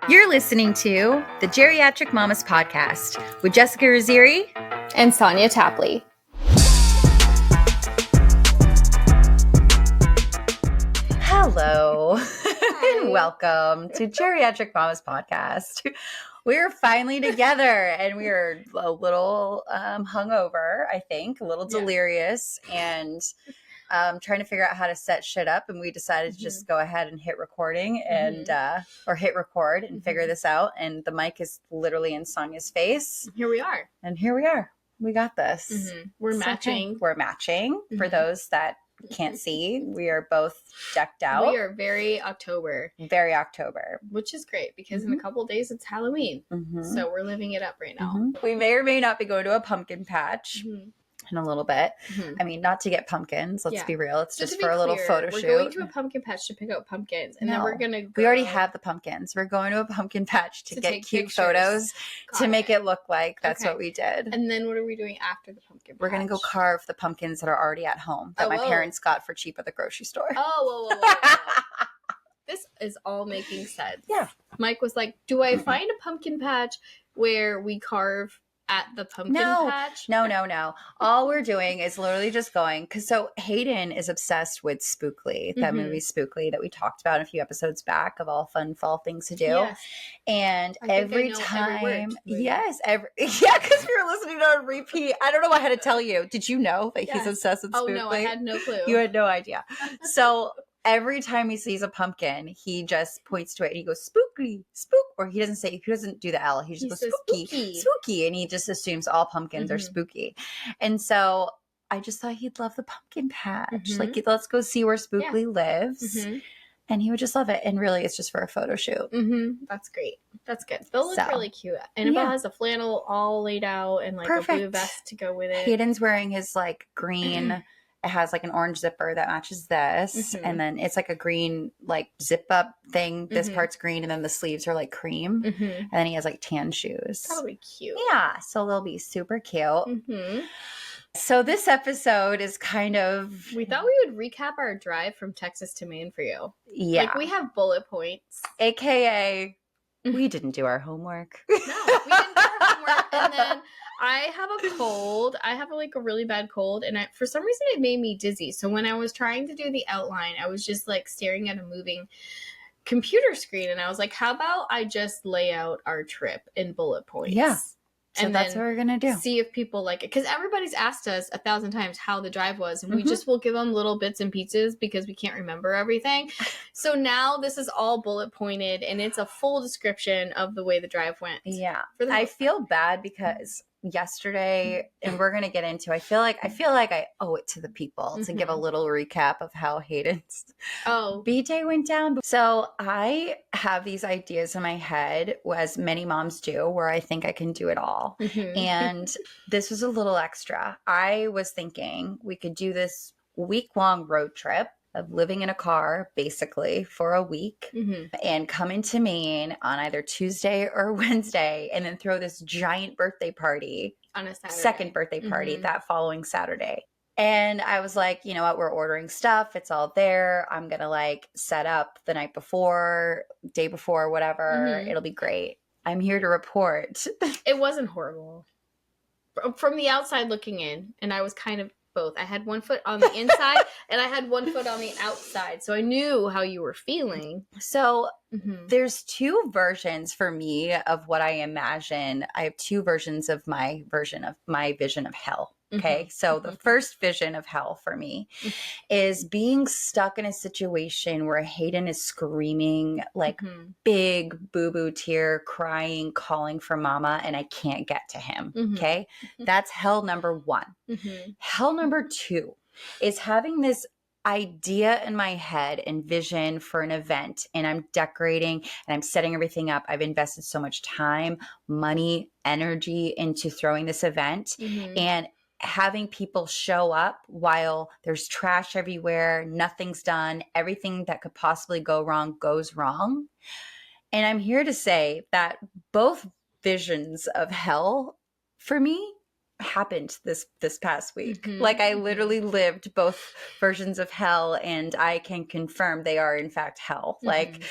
You're listening to the Geriatric Mamas podcast with Jessica Rosé and Sonia Tapley. Hello and welcome to Geriatric Mamas podcast. We're finally together and we are a little hungover, I think, a little delirious and trying to figure out how to set shit up, and we decided to just go ahead and hit recording and or hit record and figure this out. And the mic is literally in Sonia's face. Here we are. And here we are. We got this. We're matching. Okay. We're matching. For those that can't see, we are both decked out. We are very October. Very October. Which is great because in a couple of days it's Halloween. So we're living it up right now. We may or may not be going to a pumpkin patch. In a little bit. I mean, not to get pumpkins. Let's be real. It's just for a little photo shoot. We're going to a pumpkin patch to pick out pumpkins. And then we're going to go. We already have the pumpkins. We're going to a pumpkin patch to get cute photos to make it look like that's what we did. And then what are we doing after the pumpkin patch? We're going to go carve the pumpkins that are already at home that my parents got for cheap at the grocery store. Whoa. This is all making sense. Yeah. Mike was like, do I find a pumpkin patch where we carve at the pumpkin patch? No. All we're doing is literally just going, because so Hayden is obsessed with Spookly, that movie Spookly that we talked about a few episodes back of all fun fall things to do. Yes. And every time, because we were listening on repeat. I don't know what I had to tell you. Did you know that he's obsessed with Spookly? Oh no, I had no clue. You had no idea. So every time he sees a pumpkin, he just points to it and he goes, spooky, spook. Or he doesn't do the L. He just goes, spooky. And he just assumes all pumpkins are spooky. And so I just thought he'd love the pumpkin patch. Like, let's go see where Spookly lives. And he would just love it. And really, it's just for a photo shoot. That's great. That's good. They'll look really cute. Annabelle has a flannel all laid out and like a blue vest to go with it. Hayden's wearing his like green... It has like an orange zipper that matches this. And then it's like a green like zip up thing. This part's green and then the sleeves are like cream. And then he has like tan shoes. That'll be cute. Yeah. So they'll be super cute. So this episode is kind of... We thought we would recap our drive from Texas to Maine for you. Yeah. Like we have bullet points. AKA, we didn't do our homework. No, we didn't do our homework. And then... I have a cold. I have like a really bad cold, and for some reason it made me dizzy. So when I was trying to do the outline, I was just like staring at a moving computer screen, and I was like, "How about I just lay out our trip in bullet points?" Yeah. So that's what we're gonna do. See if people like it, because everybody's asked us 1,000 times how the drive was, and we just will give them little bits and pieces because we can't remember everything. So now this is all bullet pointed, and it's a full description of the way the drive went. Yeah, I feel bad because yesterday, and we're gonna get into. I feel like I owe it to the people to give a little recap of how Hayden's B-Day went down. So I have these ideas in my head, as many moms do, where I think I can do it all. And this was a little extra. I was thinking we could do this week-long road trip of living in a car basically for a week and come into Maine on either Tuesday or Wednesday and then throw this giant birthday party on a Saturday. Second birthday party that following Saturday. And I was like, you know what, we're ordering stuff. It's all there. I'm going to like set up the night before, day before, whatever. It'll be great. I'm here to report. It wasn't horrible. From the outside looking in, and I was kind of both. I had one foot on the inside and I had one foot on the outside. So I knew how you were feeling. So there's two versions for me of what I imagine. I have two versions of my vision of hell. Okay. So the first vision of hell for me is being stuck in a situation where Hayden is screaming like big boo-boo tear, crying, calling for mama, and I can't get to him. Okay. That's hell number one. Hell number two is having this idea in my head and vision for an event, and I'm decorating and I'm setting everything up. I've invested so much time, money, energy into throwing this event, and having people show up while there's trash everywhere, nothing's done, everything that could possibly go wrong goes wrong. And I'm here to say that both visions of hell for me happened this past week. Like I literally lived both versions of hell, and I can confirm they are in fact hell. Like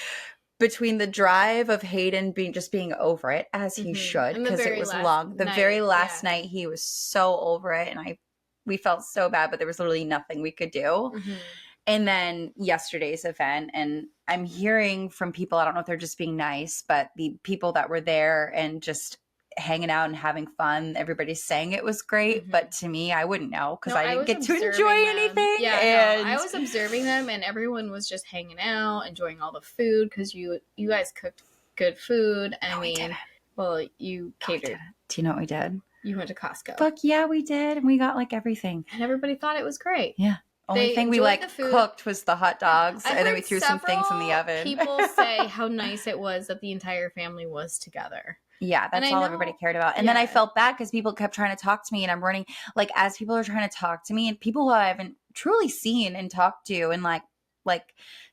between the drive of Hayden being over it, as he should, And the because it very was last long. The very night, last yeah. night, he was so over it, and we felt so bad, but there was literally nothing we could do. And then yesterday's event, and I'm hearing from people, I don't know if they're just being nice, but the people that were there and just hanging out and having fun, everybody's saying it was great, but to me, I wouldn't know because I didn't get to enjoy anything. Yeah, no, I was observing them, and everyone was just hanging out, enjoying all the food, because you guys cooked good food. I mean, well, you catered. Do you know what we did? You went to Costco. Fuck yeah, we did. And we got like everything. And everybody thought it was great. Yeah. Only thing we like cooked was the hot dogs, and then we threw some things in the oven. People say how nice it was that the entire family was together. Yeah, that's all everybody cared about. And then I felt bad because people kept trying to talk to me, and I'm running, like, as people are trying to talk to me, and people who I haven't truly seen and talked to in like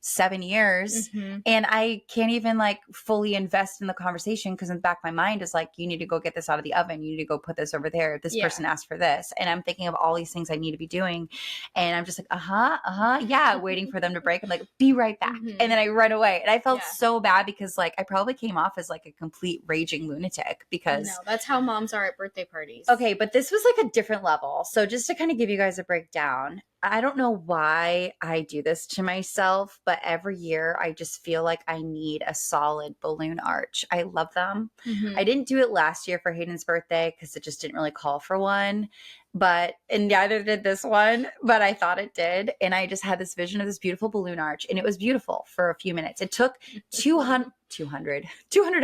7 years, and I can't even like fully invest in the conversation because in the back of my mind is like, you need to go get this out of the oven, you need to go put this over there, this person asked for this, and I'm thinking of all these things I need to be doing, and I'm just like yeah, waiting for them to break. I'm like, be right back, and then I run away, and I felt so bad because like I probably came off as like a complete raging lunatic because no, that's how moms are at birthday parties. Okay, but this was like a different level. So just to kind of give you guys a breakdown, I don't know why I do this to myself, but every year I just feel like I need a solid balloon arch. I love them. I didn't do it last year for Hayden's birthday because it just didn't really call for one. And neither did this one, but I thought it did. And I just had this vision of this beautiful balloon arch, and it was beautiful for a few minutes. It took 200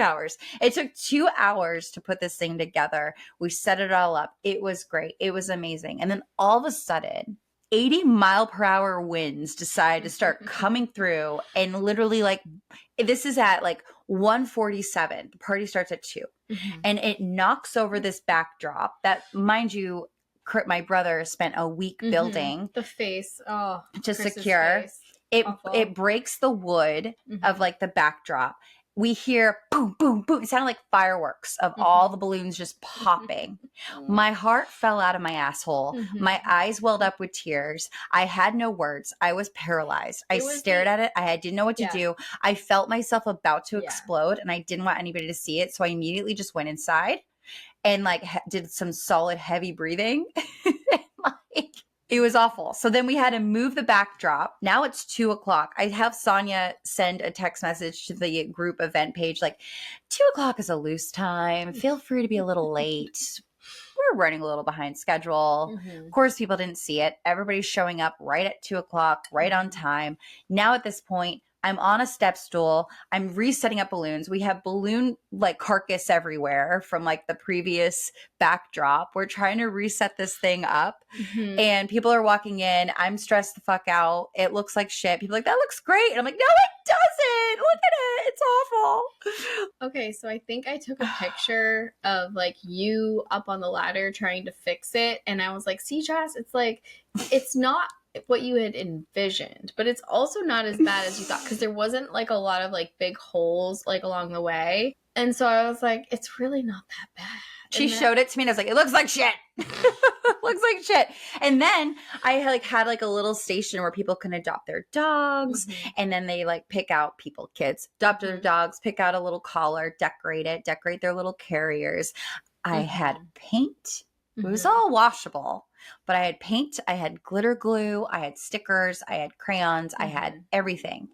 hours. It took 2 hours to put this thing together. We set it all up. It was great. It was amazing. And then all of a sudden, 80-mile-per-hour winds decide to start coming through, and literally like this is at like 1:47. The party starts at 2, and it knocks over this backdrop that, mind you, my brother spent a week building the face to Chris's secure face. It breaks the wood of like the backdrop. We hear boom, boom, boom. It sounded like fireworks of all the balloons just popping. My heart fell out of my asshole. My eyes welled up with tears. I had no words. I was paralyzed. I stared at it. I didn't know what to do. I felt myself about to explode, and I didn't want anybody to see it. So I immediately just went inside and like did some solid heavy breathing. It was awful. So then we had to move the backdrop. Now it's 2:00. I have Sonia send a text message to the group event page like, 2:00 is a loose time. Feel free to be a little late. We're running a little behind schedule. Of course, people didn't see it. Everybody's showing up right at 2:00, right on time. Now at this point, I'm on a step stool. I'm resetting up balloons. We have balloon like carcass everywhere from like the previous backdrop. We're trying to reset this thing up, and people are walking in. I'm stressed the fuck out. It looks like shit. People are like, that looks great. And I'm like, no, it doesn't. Look at it. It's awful. Okay, so I think I took a picture of like you up on the ladder trying to fix it. And I was like, see, Jess, it's like, it's not what you had envisioned, but it's also not as bad as you thought, because there wasn't like a lot of like big holes like along the way. And so I was like, it's really not that bad. She showed it to me, and I was like, it looks like shit. Looks like shit. And then I had like a little station where people can adopt their dogs, and then they like pick out kids adopt their dogs, pick out a little collar, decorate their little carriers. I had paint. It was all washable, but I had paint, I had glitter glue, I had stickers, I had crayons, I had everything.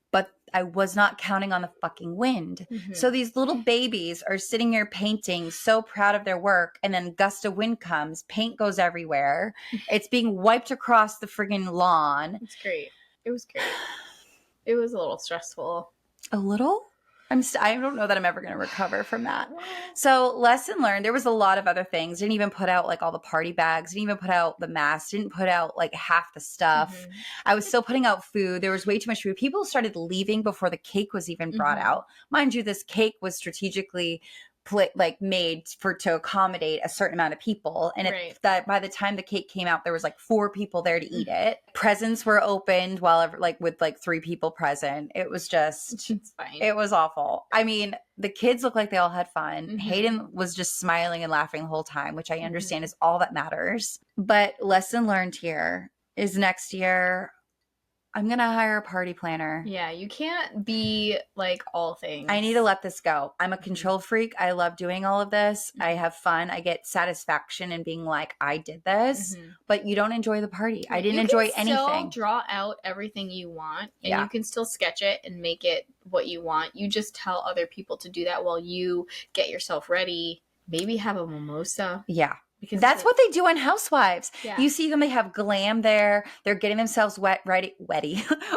But I was not counting on the fucking wind. So these little babies are sitting here painting, so proud of their work, and then gust of wind comes, paint goes everywhere. It's being wiped across the friggin' lawn. It's great. It was great. It was a little stressful. A little? I don't know that I'm ever going to recover from that. So lesson learned, there was a lot of other things. Didn't even put out like all the party bags. Didn't even put out the masks. Didn't put out like half the stuff. I was still putting out food. There was way too much food. People started leaving before the cake was even brought out. Mind you, this cake was strategically made to accommodate a certain amount of people, and that by the time the cake came out, there was like 4 people there to eat it. Presents were opened with 3 people present. It was just it's fine. It was awful. I mean, the kids looked like they all had fun. Hayden was just smiling and laughing the whole time, which I understand is all that matters. But lesson learned here is next year I'm going to hire a party planner. Yeah, you can't be like all things. I need to let this go. I'm a control freak. I love doing all of this. I have fun. I get satisfaction in being like, I did this, but you don't enjoy the party. I didn't enjoy anything. You can still draw out everything you want, and you can still sketch it and make it what you want. You just tell other people to do that while you get yourself ready. Maybe have a mimosa. Yeah. Because that's what they do on Housewives. Yeah. You see them, they have glam there. They're getting themselves wetty,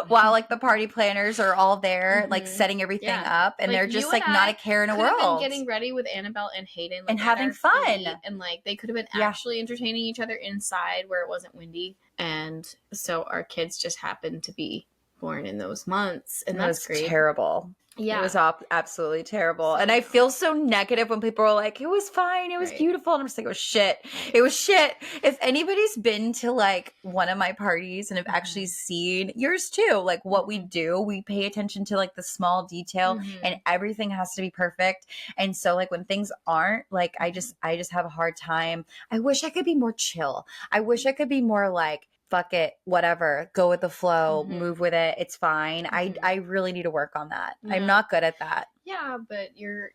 while like the party planners are all there, like setting everything up. And like, they're just like not a care in the world. Been getting ready with Annabelle and Hayden. Like, and having fun. And like they could have been actually entertaining each other inside where it wasn't windy. And so our kids just happened to be born in those months. And that's great. Terrible. Yeah. It was absolutely terrible. And I feel so negative when people are like, it was fine. It was beautiful. And I'm just like, it was shit. It was shit. If anybody's been to like one of my parties and have actually seen yours too, like what we do, we pay attention to like the small detail and everything has to be perfect. And so like when things aren't, like I just have a hard time. I wish I could be more chill. I wish I could be more like, fuck it, whatever, go with the flow, move with it, it's fine. I really need to work on that. I'm not good at that. Yeah, but you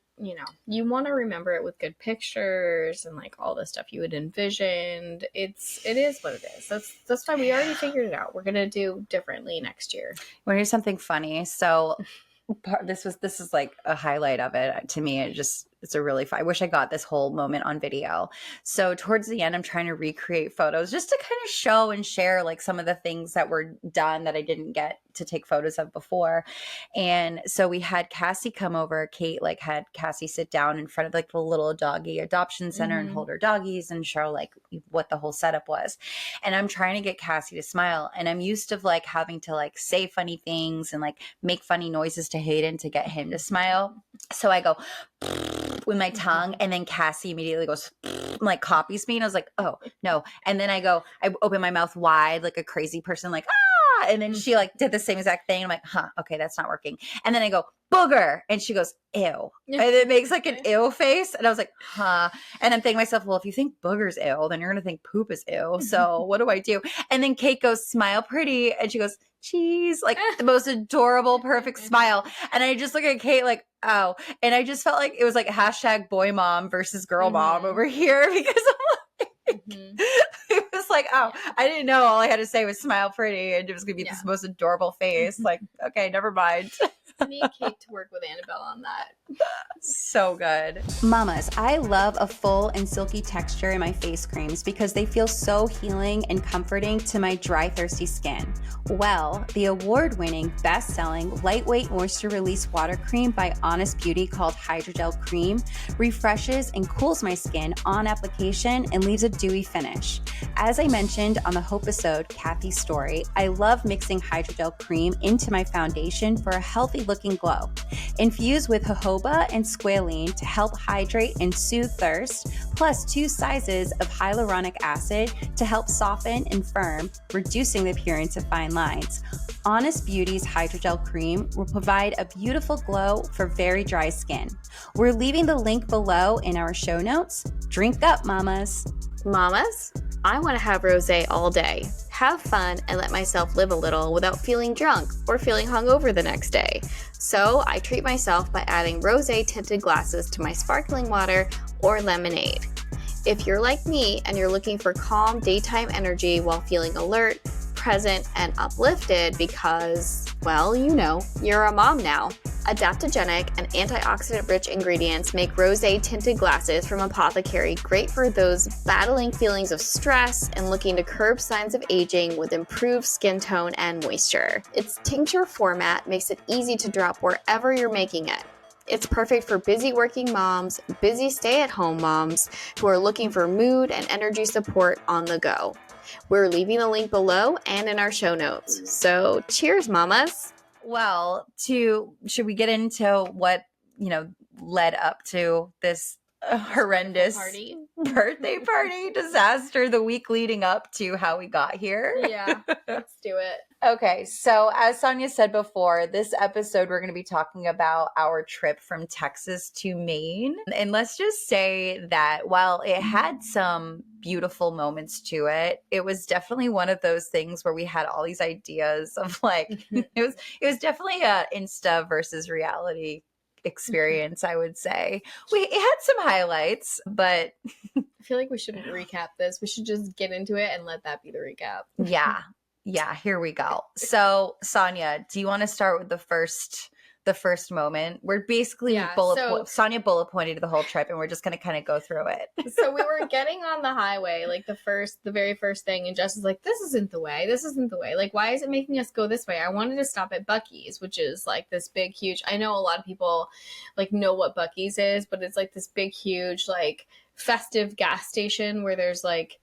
want to remember it with good pictures and like all the stuff you had envisioned. It is what it is. That's why we already figured it out. We're gonna do differently next year. We're gonna do something funny. So this is like a highlight of it to me. It's a really fun. I wish I got this whole moment on video. So towards the end, I'm trying to recreate photos just to kind of show and share like some of the things that were done that I didn't get to take photos of before. And so we had Cassie come over. Kate like had Cassie sit down in front of like the little doggy adoption center and hold her doggies and show like what the whole setup was. And I'm trying to get Cassie to smile. And I'm used to like having to like say funny things and like make funny noises to Hayden to get him to smile. So I go with my tongue, and then Cassie immediately goes like copies me, and I was like, oh no. And then I open my mouth wide like a crazy person, like ah, and then she like did the same exact thing. I'm like, okay, that's not working. And then I go booger, and she goes ew, and it makes like an ew face, and I was like, and I'm thinking to myself, well, if you think booger's ew, then you're gonna think poop is ew. So what do I do? And then Kate goes smile pretty, and she goes cheese, like the most adorable, perfect smile. And I just look at Kate like, oh, and I just felt like it was like hashtag boy mom versus girl mom over here, because I'm like, it was like, oh, I didn't know all I had to say was smile pretty, and it was gonna be this most adorable face. Like, okay, never mind. I need Kate to work with Annabelle on that. So good. Mamas, I love a full and silky texture in my face creams because they feel so healing and comforting to my dry, thirsty skin. Well, the award-winning, best-selling, lightweight moisture release water cream by Honest Beauty called Hydrogel Cream refreshes and cools my skin on application and leaves a dewy finish. As I mentioned on the Hope episode, Kathy's Story, I love mixing Hydrogel Cream into my foundation for a healthy looking glow. Infused with jojoba and squalene to help hydrate and soothe thirst, plus 2 sizes of hyaluronic acid to help soften and firm, reducing the appearance of fine lines. Honest Beauty's Hydrogel Cream will provide a beautiful glow for very dry skin. We're leaving the link below in our show notes. Drink up, mamas. Mamas, I want to have rosé all day, have fun, and let myself live a little without feeling drunk or feeling hungover the next day. So I treat myself by adding rosé tinted glasses to my sparkling water or lemonade. If you're like me and you're looking for calm daytime energy while feeling alert, present, and uplifted because, well, you're a mom now. Adaptogenic and antioxidant-rich ingredients make rosé tinted glasses from Apothecary great for those battling feelings of stress and looking to curb signs of aging with improved skin tone and moisture. Its tincture format makes it easy to drop wherever you're making it. It's perfect for busy working moms, busy stay-at-home moms who are looking for mood and energy support on the go. We're leaving a link below and in our show notes. So cheers, mamas. Well, should we get into what, led up to this a horrendous birthday party disaster the week leading up to how we got here. Yeah, let's do it. Okay, so as Sonia said before, this episode we're going to be talking about our trip from Texas to Maine. And let's just say that while it had some beautiful moments to it, it was definitely one of those things where we had all these ideas of like it was definitely a Insta versus reality experience, I would say. It had some highlights, but I feel like we shouldn't recap this. We should just get into it and let that be the recap. Yeah, here we go. So, Sonia, do you want to start with the first moment? We're basically Sonia bullet pointed the whole trip, and we're just going to kind of go through it. So we were getting on the highway, like the very first thing, and Jess is like, this isn't the way. Like, why is it making us go this way? I wanted to stop at Buc-ee's, which is like this big, huge, I know a lot of people like know what Buc-ee's is, but it's like this big, huge, like festive gas station where there's like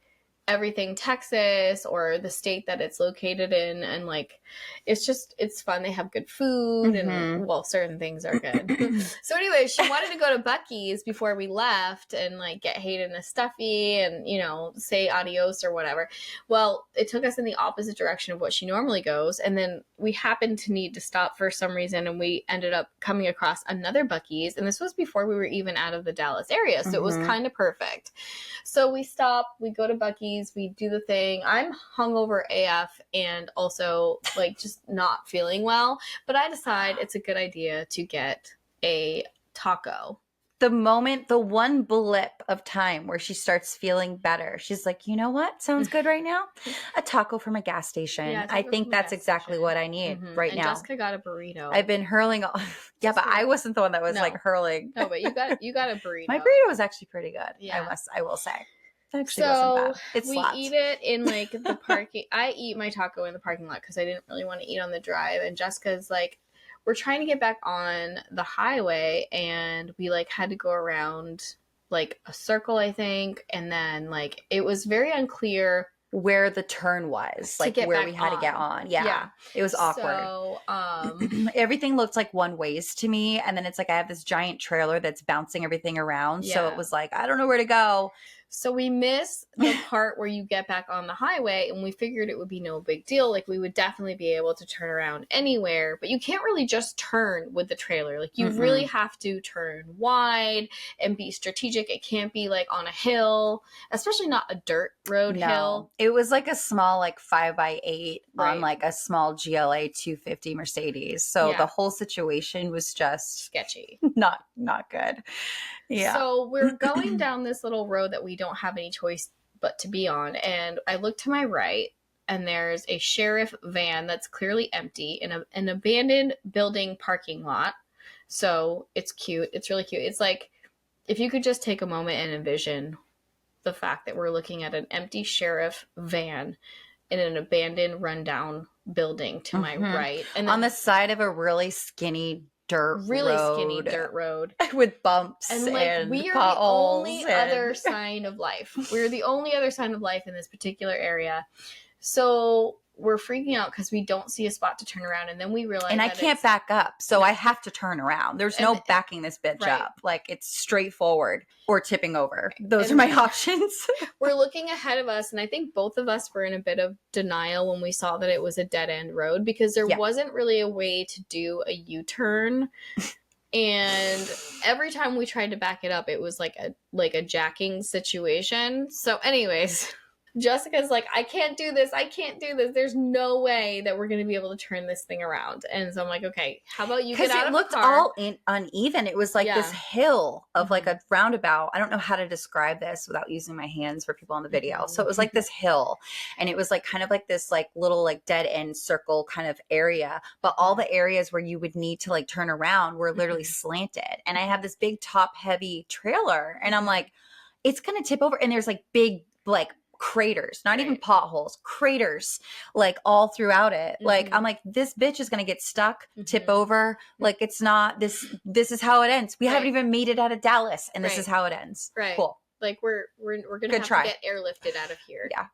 everything Texas or the state that it's located in, and like it's fun. They have good food and well, certain things are good. So anyway, she wanted to go to Buc-ee's before we left and like get Hayden a stuffy and, you know, say adios or whatever. Well, it took us in the opposite direction of what she normally goes, and then we happened to need to stop for some reason, and we ended up coming across another Buc-ee's, and this was before we were even out of the Dallas area, so it was kind of perfect. So we stop, we go to Buc-ee's, we do the thing. I'm hungover AF and also like just not feeling well, but I decide it's a good idea to get a taco. The one blip of time where she starts feeling better, she's like, you know what sounds good right now? A taco from a gas station. Yeah, I think that's exactly what I need right now. Jessica got a burrito. I've been hurling yeah, but I wasn't the one that was like hurling. No, but you got a burrito. My burrito was actually pretty good. Yeah. I will say. So we eat it in like the parking. I eat my taco in the parking lot because I didn't really want to eat on the drive. And Jessica's like, we're trying to get back on the highway, and we like had to go around like a circle, I think. And then like it was very unclear where the turn was, like where we had to get on. Yeah. It was awkward. So everything looked like one ways to me. And then it's like I have this giant trailer that's bouncing everything around. Yeah. So it was like, I don't know where to go. So we miss the part where you get back on the highway, and we figured it would be no big deal. Like we would definitely be able to turn around anywhere, but you can't really just turn with the trailer. Like you really have to turn wide and be strategic. It can't be like on a hill, especially not a dirt road hill. It was like a small, like 5x8 on like a small GLA 250 Mercedes. So the whole situation was just sketchy. Not good. Yeah. So we're going down this little road that we don't have any choice but to be on. And I look to my right, and there's a sheriff van that's clearly empty in an abandoned building parking lot. So it's cute. It's really cute. It's like, if you could just take a moment and envision the fact that we're looking at an empty sheriff van in an abandoned, rundown building to my right. And then, on the side of a really skinny skinny dirt road with bumps and like and we are potholes the only other sign of life. We're the only other sign of life in this particular area. So we're freaking out because we don't see a spot to turn around, and then we realize I can't back up, so I have to turn around. There's no backing this bitch up. Like it's straight forward or tipping over. Those are my options. We're looking ahead of us, and I think both of us were in a bit of denial when we saw that it was a dead end road because there wasn't really a way to do a U-turn. And every time we tried to back it up, it was like a jacking situation. So anyways, Jessica's like, I can't do this. There's no way that we're going to be able to turn this thing around. And so I'm like, okay, how about you get out of the car? Because it looked all uneven. It was like this hill of like a roundabout. I don't know how to describe this without using my hands for people on the video. So it was like this hill, and it was like kind of like this like little like dead end circle kind of area. But all the areas where you would need to like turn around were literally slanted. And I have this big top heavy trailer, and I'm like, it's going to tip over. And there's like big like craters, not even potholes, craters like all throughout it. Like I'm like, this bitch is gonna get stuck, tip over. Like it's not this is how it ends. We haven't even made it out of Dallas, and this is how it ends. Right. Cool. Like we're gonna have to get airlifted out of here. Yeah.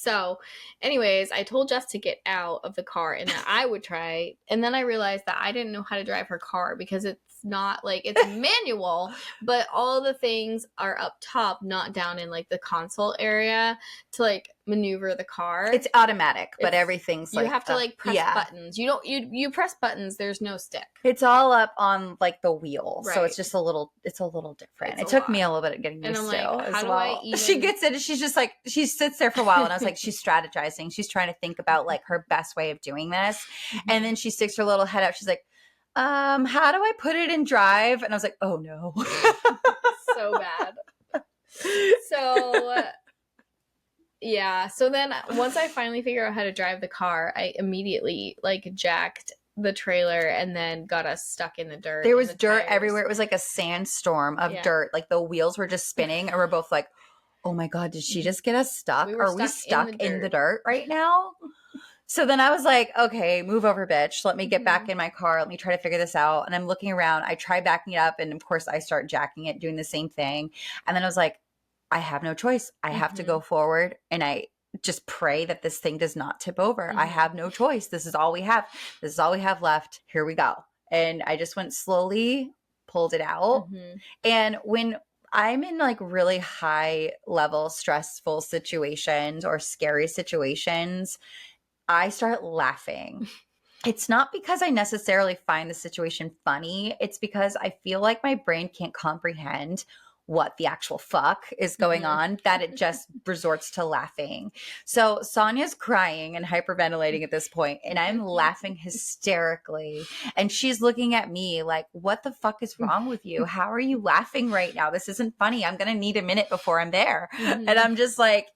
So, anyways, I told Jess to get out of the car and that I would try. And then I realized that I didn't know how to drive her car because it's not like it's manual, but all the things are up top, not down in like the console area to like maneuver the car. It's automatic, but everything's like you have to like press buttons. You press buttons. There's no stick. It's all up on like the wheel, Right. so it's just a little different. It took me a little bit of getting used to as well. She gets it, and she's just like she sits there for a while, and I was like, she's strategizing. She's trying to think about like her best way of doing this, and then she sticks her little head up. She's like, how do I put it in drive? And I was like, oh no. So bad. So yeah. So then once I finally figured out how to drive the car, I immediately like jacked the trailer and then got us stuck in the dirt. There was dirt everywhere. It was like a sandstorm of dirt. Like the wheels were just spinning and we're both like, oh my God, did she just get us stuck? Are we stuck in the dirt right now? So then I was like, okay, move over, bitch. Let me get back in my car. Let me try to figure this out. And I'm looking around. I try backing it up. And of course I start jacking it, doing the same thing. And then I was like, I have no choice. I have to go forward. And I just pray that this thing does not tip over. I have no choice. This is all we have. This is all we have left. Here we go. And I just went slowly, pulled it out. And when I'm in like really high level stressful situations or scary situations, I start laughing. It's not because I necessarily find the situation funny. It's because I feel like my brain can't comprehend what the actual fuck is going on, that it just resorts to laughing. So Sonia's crying and hyperventilating at this point, and I'm laughing hysterically. And she's looking at me like, what the fuck is wrong with you? How are you laughing right now? This isn't funny. I'm going to need a minute before I'm there. And I'm just like,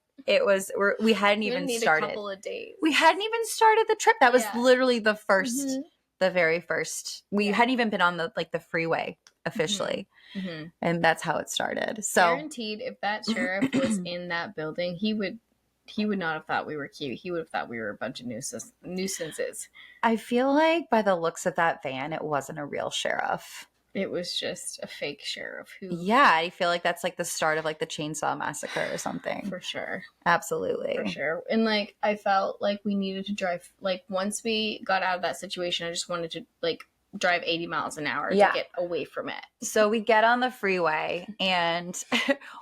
we hadn't even started. A couple of days. We hadn't even started the trip. That was literally the first, the very first. We hadn't even been on the freeway officially. And that's how it started. So guaranteed, if that sheriff was in that building, he would not have thought we were cute. He would have thought we were a bunch of nuisances. I feel like by the looks of that van, it wasn't a real sheriff. It was just a fake sheriff who... Yeah, I feel like that's like the start of like the Chainsaw Massacre or something. For sure. Absolutely. For sure. And like, I felt like we needed to drive, like once we got out of that situation, I just wanted to like drive 80 miles an hour to get away from it. So we get on the freeway and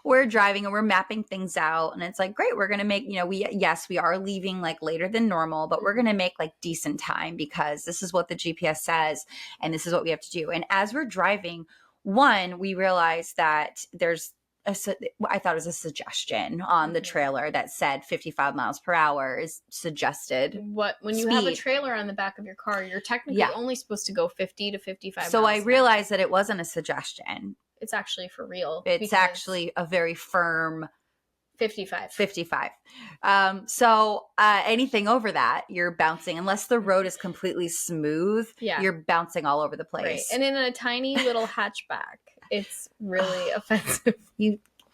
we're driving and we're mapping things out. And it's like, great, we're going to make, we are leaving like later than normal, but we're going to make like decent time because this is what the GPS says and this is what we have to do. And as we're driving, we realize that there's I thought it was a suggestion on the trailer that said 55 miles per hour is suggested. When you have a trailer on the back of your car, you're technically only supposed to go 50 to 55 so miles. So I realized that it wasn't a suggestion. It's actually for real. It's actually a very firm 55. So anything over that, you're bouncing. Unless the road is completely smooth, you're bouncing all over the place. Right. And in a tiny little hatchback, it's really offensive.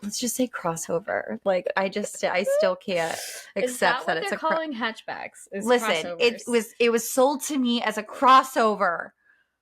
Let's just say crossover. Like I still can't accept that it's calling hatchbacks. Listen, it was sold to me as a crossover.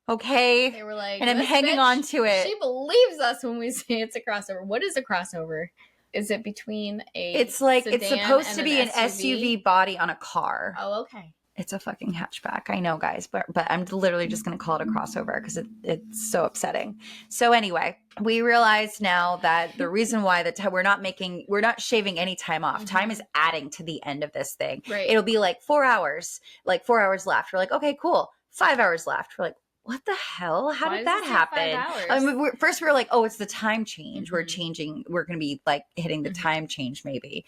Okay. They were like, and I'm hanging on to it. She believes us when we say it's a crossover. What is a crossover? Is it between it's supposed to be an SUV body on a car. Oh, okay. It's a fucking hatchback. I know, guys, but I'm literally just going to call it a crossover because it's so upsetting. So anyway, we realize now that the reason why we're not shaving any time off. Time is adding to the end of this thing. Right. It'll be like 4 hours, like 4 hours left. We're like, okay, cool. 5 hours left. We're like, what the hell? How did that happen? I mean, first we were like, oh, it's the time change. We're changing. We're going to be like hitting the time change maybe.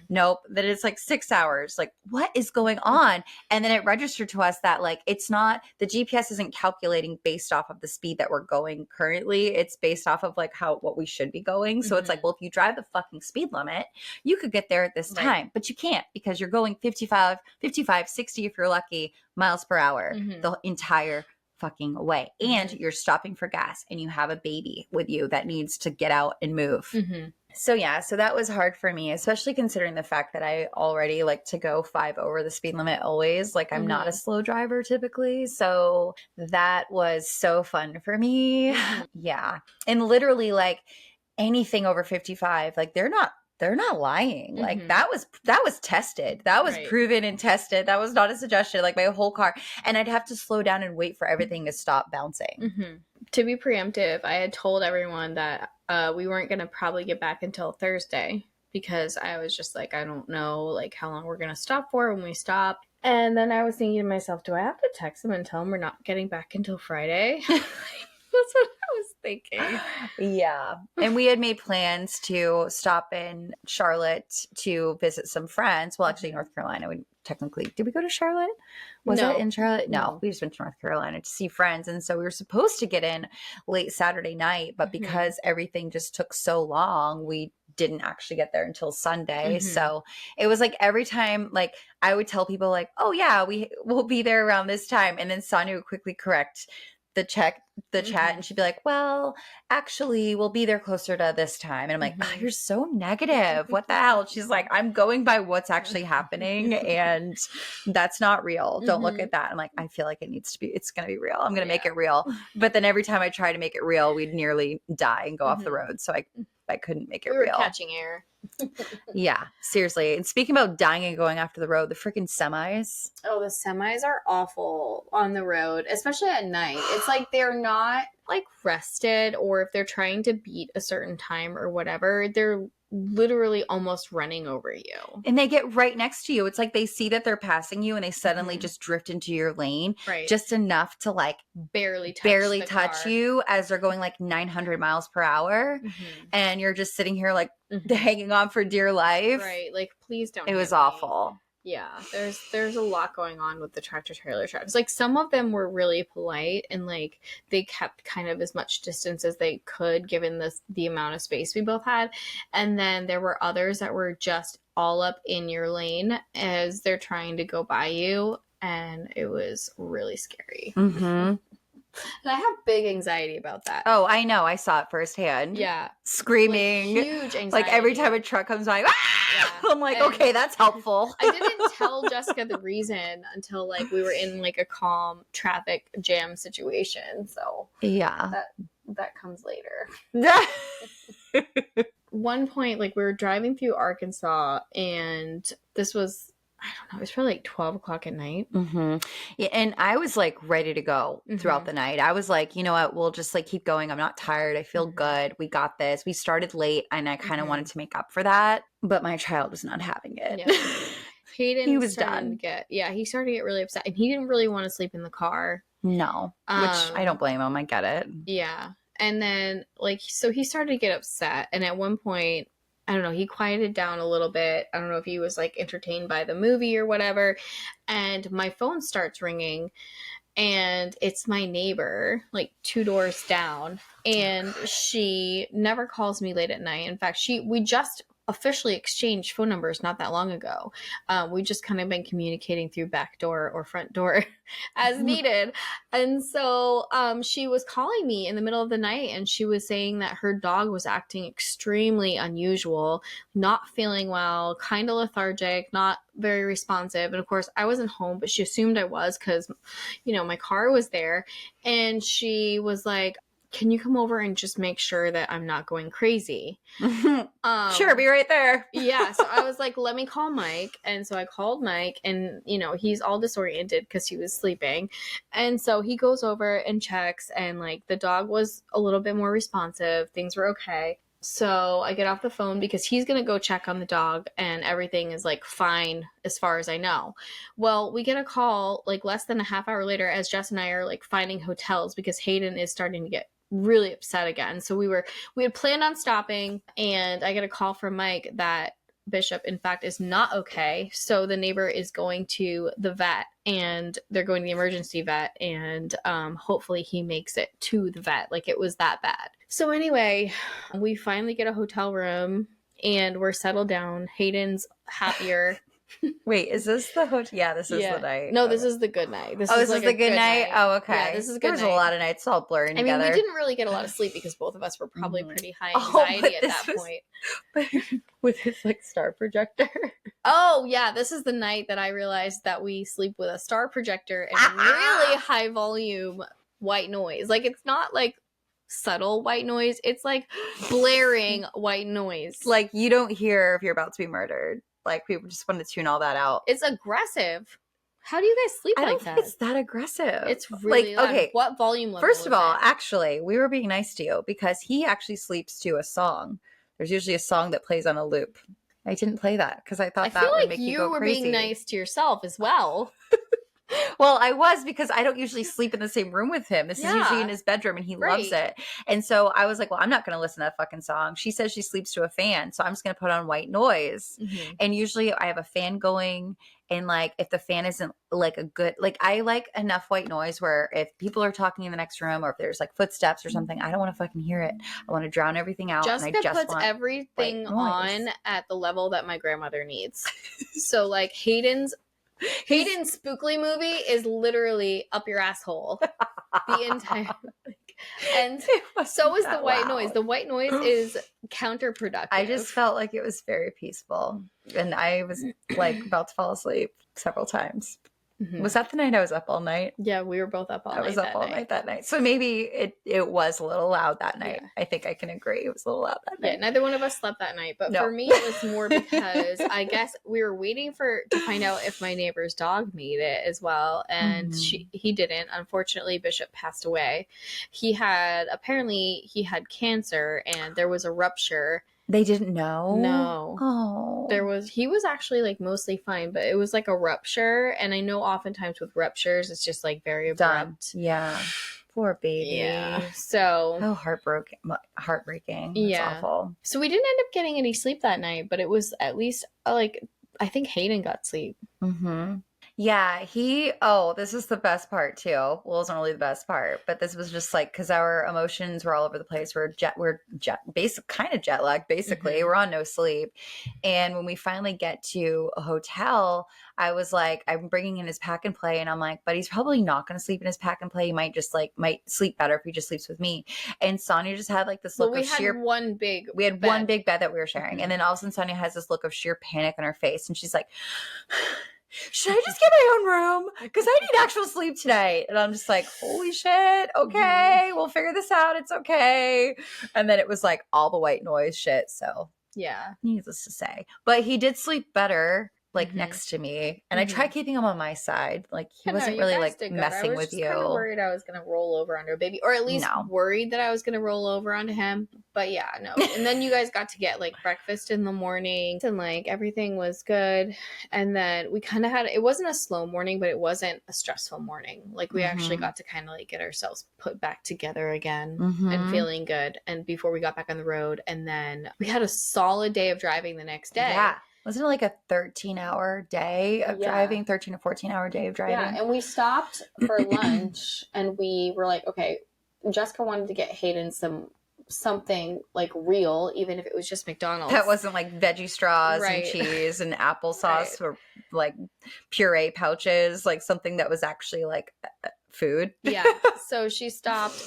Nope. Then it's like 6 hours. Like, what is going on? And then it registered to us that like, it's not, the GPS isn't calculating based off of the speed that we're going currently. It's based off of like what we should be going. So it's like, well, if you drive the fucking speed limit, you could get there at this time, but you can't because you're going 55, 60 if you're lucky miles per hour the entire fucking way. And you're stopping for gas and you have a baby with you that needs to get out and move. So that was hard for me, especially considering the fact that I already like to go 5 over the speed limit always. Like I'm not a slow driver typically. So that was so fun for me. Yeah. And literally like anything over 55, like they're not they're not lying. Like Mhm. that was tested. That was Right. proven and tested. That was not a suggestion. Like my whole car. And I'd have to slow down and wait for everything to stop bouncing. Mm-hmm. To be preemptive, I had told everyone that we weren't going to probably get back until Thursday because I was just like, I don't know like how long we're going to stop for when we stop. And then I was thinking to myself, do I have to text them and tell them we're not getting back until Friday? That's what I was thinking. Yeah. And we had made plans to stop in Charlotte to visit some friends. Well, actually, North Carolina. We technically, did we go to Charlotte? Was No. that in Charlotte? No, No. we just went to North Carolina to see friends. And so we were supposed to get in late Saturday night, but because everything just took so long, we didn't actually get there until Sunday. So it was like every time, like I would tell people like, oh yeah, we'll be there around this time. And then Sonia would quickly correct the chat, and she'd be like, well, actually we'll be there closer to this time. And I'm like, oh, you're so negative. What the hell? She's like, I'm going by what's actually happening, and that's not real. Don't look at that. I'm like, I feel like it's gonna be real. I'm gonna make it real. But then every time I try to make it real, we'd nearly die and go off the road. So I couldn't make it real. We were catching air. Yeah, seriously. And speaking about dying and going after the road, the freaking semis. Oh, the semis are awful on the road, especially at night. It's like they're not like rested, or if they're trying to beat a certain time or whatever, they're literally almost running over you. And they get right next to you. It's like they see that they're passing you and they suddenly just drift into your lane. Right. Just enough to like barely touch you as they're going like 900 miles per hour. And you're just sitting here like hanging on for dear life. Right. Like, please don't. It was me. awful. Yeah, there's a lot going on with the tractor trailer trucks. Like some of them were really polite and like they kept kind of as much distance as they could given the amount of space we both had. And then there were others that were just all up in your lane as they're trying to go by you, and it was really scary. And I have big anxiety about that. Oh, I know. I saw it firsthand. Yeah. Screaming. Like, huge anxiety. Like every time a truck comes by, I'm like, And okay, that's helpful. I didn't tell Jessica the reason until like we were in like a calm traffic jam situation. So yeah, that comes later. One point, like we were driving through Arkansas, and this was, I don't know, it was probably like 12 o'clock at night. Yeah, and I was like ready to go throughout the night. I was like, you know what, we'll just like keep going. I'm not tired. I feel good. We got this. We started late, and I kind of wanted to make up for that, but my child was not having it. Yeah. Hayden, he was done. He started to get really upset, and he didn't really want to sleep in the car. No, which I don't blame him. I get it. Yeah. And then like, so he started to get upset, and at one point, I don't know, he quieted down a little bit. I don't know if he was like entertained by the movie or whatever. And my phone starts ringing, and it's my neighbor, like 2 doors down. And she never calls me late at night. In fact, we just officially exchanged phone numbers not that long ago. We just kind of been communicating through back door or front door as needed. And so she was calling me in the middle of the night, and she was saying that her dog was acting extremely unusual, not feeling well, kind of lethargic, not very responsive. And of course I wasn't home, but she assumed I was because, you know, my car was there. And she was like, can you come over and just make sure that I'm not going crazy? Sure, be right there. Yeah, so I was like, let me call Mike. And so I called Mike, and, you know, he's all disoriented because he was sleeping. And so he goes over and checks, and, like, the dog was a little bit more responsive. Things were okay. So I get off the phone because he's going to go check on the dog, and everything is, like, fine as far as I know. Well, we get a call, like, less than a half hour later as Jess and I are, like, finding hotels because Hayden is starting to get really upset again. So we had planned on stopping, and I get a call from Mike that Bishop, in fact, is not okay. So the neighbor is going to the vet, and they're going to the emergency vet, and hopefully he makes it to the vet. Like, it was that bad. So anyway, we finally get a hotel room, and we're settled down. Hayden's happier. Wait, is this the hotel? Yeah, this is the night. No, this is the good night. This is the good night? Oh, okay. Yeah, this is good. There's a lot of nights all blurring together. I mean, we didn't really get a lot of sleep because both of us were probably pretty high anxiety at that point. But with his like star projector. Oh, yeah. This is the night that I realized that we sleep with a star projector and really high volume white noise. Like, it's not like subtle white noise. It's like blaring white noise. Like, you don't hear if you're about to be murdered. Like, people just want to tune all that out. It's aggressive. How do you guys sleep I like don't that? think it's that aggressive. It's really like, loud. okay. What volume level First of all, it? actually, we were being nice to you because he actually sleeps to a song. There's usually a song that plays on a loop. I didn't play that because I thought that would make you go crazy. I feel like you were being nice to yourself as well. Well, I was, because I don't usually sleep in the same room with him. This is usually in his bedroom, and he loves it. And so I was like, well, I'm not going to listen to that fucking song. She says she sleeps to a fan, so I'm just going to put on white noise. Mm-hmm. And usually I have a fan going, and like if the fan isn't like a good, like I like enough white noise where if people are talking in the next room or if there's like footsteps or something, I don't want to fucking hear it. I want to drown everything out. Jessica and I just puts everything on at the level that my grandmother needs. So like Hayden's spookly movie is literally up your asshole the entire and so is the white noise. The white noise is counterproductive. I just felt like it was very peaceful, and I was like about to fall asleep several times. Mm-hmm. Was that the night I was up all night? Yeah, we were both up all night. I was up all night that night. So maybe it was a little loud that night. Yeah. I think I can agree. It was a little loud that night. Yeah, neither one of us slept that night. But for me, it was more because I guess we were waiting to find out if my neighbor's dog made it as well. And he didn't. Unfortunately, Bishop passed away. Apparently he had cancer and there was a rupture. They didn't know? No. Oh. He was actually like mostly fine, but it was like a rupture. And I know oftentimes with ruptures, it's just like very abrupt. Done. Yeah. Poor baby. Yeah. So. Oh, heartbreaking. That's awful. So we didn't end up getting any sleep that night, but it was at least like, I think Hayden got sleep. Mm-hmm. Yeah, this is the best part too. Well, it wasn't really the best part, but this was just like, because our emotions were all over the place. We're kind of jet lagged, basically. Mm-hmm. We're on no sleep. And when we finally get to a hotel, I was like, I'm bringing in his pack and play. And I'm like, but he's probably not going to sleep in his pack and play. He might sleep better if he just sleeps with me. And Sonia just had like this look of sheer. We had one big bed that we were sharing. Mm-hmm. And then all of a sudden Sonia has this look of sheer panic on her face. And she's like, should I just get my own room? Because I need actual sleep tonight. And I'm just like, holy shit. Okay, we'll figure this out. It's okay. And then it was like all the white noise shit. So yeah, needless to say. But he did sleep better, like next to me. And I tried keeping him on my side. Like he wasn't really like messing with you. I was kind of worried I was going to roll over onto a baby, or at least worried that I was going to roll over onto him. But yeah, no. And then you guys got to get like breakfast in the morning and like everything was good. And then we kind of it wasn't a slow morning, but it wasn't a stressful morning. Like we actually got to kind of like get ourselves put back together again and feeling good. And before we got back on the road, and then we had a solid day of driving the next day. Yeah. Wasn't it like a 13-hour day of driving, 13 or 14-hour day of driving? Yeah, and we stopped for lunch, and we were like, okay, Jessica wanted to get Hayden something like real, even if it was just McDonald's. That wasn't like veggie straws and cheese and applesauce or like puree pouches, like something that was actually like food. Yeah, so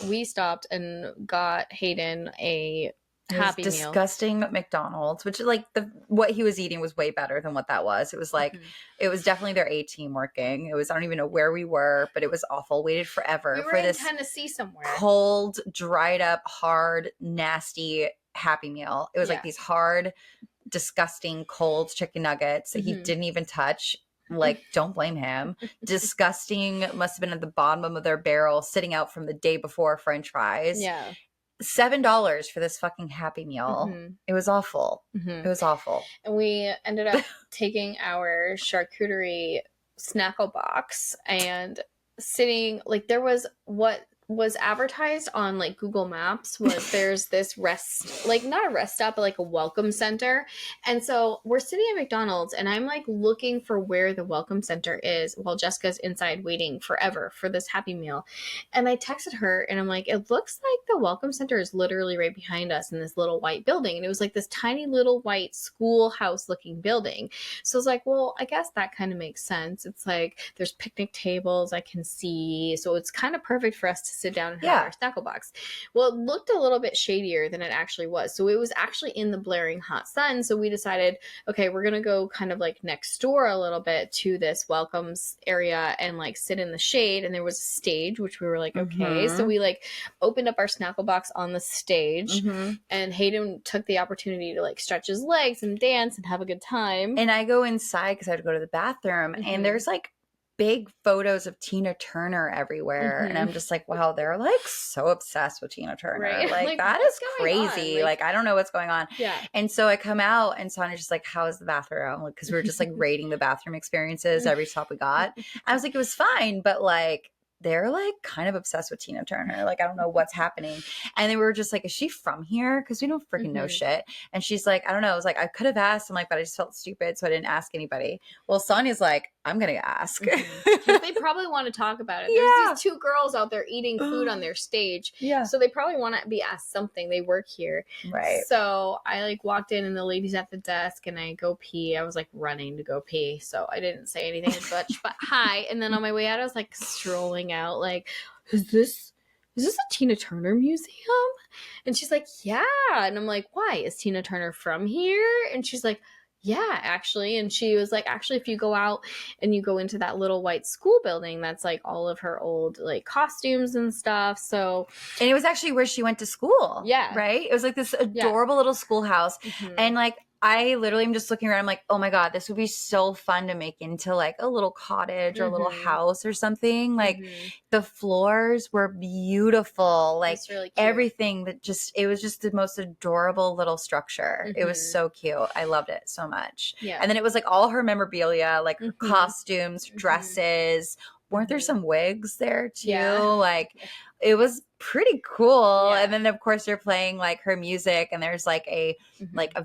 we stopped and got Hayden a Happy Meal. Disgusting McDonald's, which like what he was eating was way better than what that was. It was like it was definitely their A team working. It was, I don't even know where we were, but it was awful. Waited forever for this in Tennessee somewhere. Cold, dried up, hard, nasty Happy Meal. It was like these hard, disgusting, cold chicken nuggets that he didn't even touch. Like, don't blame him. Disgusting. Must have been at the bottom of their barrel, sitting out from the day before French fries. Yeah. $7 for this fucking Happy Meal. It was awful. It was awful. And we ended up taking our charcuterie snackle box and sitting, like, there was what was advertised on like Google Maps was there's this not a rest stop, but like a welcome center. And so we're sitting at McDonald's and I'm like looking for where the welcome center is while Jessica's inside waiting forever for this Happy Meal. And I texted her and I'm like, it looks like the welcome center is literally right behind us in this little white building. And it was like this tiny little white schoolhouse looking building. So I was like, well, I guess that kind of makes sense. It's like there's picnic tables I can see. So it's kind of perfect for us to sit down and have our snackle box. Well, it looked a little bit shadier than it actually was. So it was actually in the blaring hot sun. So we decided, okay, we're going to go kind of like next door a little bit to this welcomes area and like sit in the shade. And there was a stage, which we were like, okay. So we like opened up our snackle box on the stage, and Hayden took the opportunity to like stretch his legs and dance and have a good time. And I go inside because I had to go to the bathroom, and there's like big photos of Tina Turner everywhere. And I'm just like, wow, they're like so obsessed with Tina Turner. Right. Like that is crazy. Like I don't know what's going on. Yeah. And so I come out and Sonya's just like, how is the bathroom? Because we were just like rating the bathroom experiences every stop we got. I was like, it was fine, but like they're like kind of obsessed with Tina Turner. Like, I don't know what's happening. And then we were just like, is she from here? Because we don't freaking know shit. And she's like, I don't know. I was like, I could have asked. I'm like, but I just felt stupid. So I didn't ask anybody. Well, Sonya's like, I'm going to ask. Because they probably want to talk about it. There's these two girls out there eating food on their stage. Yeah. So they probably want to be asked something. They work here. Right. So I like walked in and the lady's at the desk and I go pee. I was like running to go pee. So I didn't say anything much, but hi. And then on my way out, I was like strolling out like, is this a Tina Turner museum? And she's like, yeah. And I'm like, why? Is Tina Turner from here? And she's like, yeah, actually. And she was like, actually, if you go out and you go into that little white school building, that's like all of her old like costumes and stuff. So, and it was actually where she went to school. Yeah. Right? It was like this adorable little schoolhouse. And like, I literally am just looking around. I'm like, oh my God, this would be so fun to make into like a little cottage or a little house or something. Like the floors were beautiful. Like really everything that it was just the most adorable little structure. It was so cute. I loved it so much. Yeah. And then it was like all her memorabilia, like her costumes, dresses. Weren't there some wigs there too? Yeah. Like it was pretty cool. Yeah. And then of course they're playing like her music and there's like a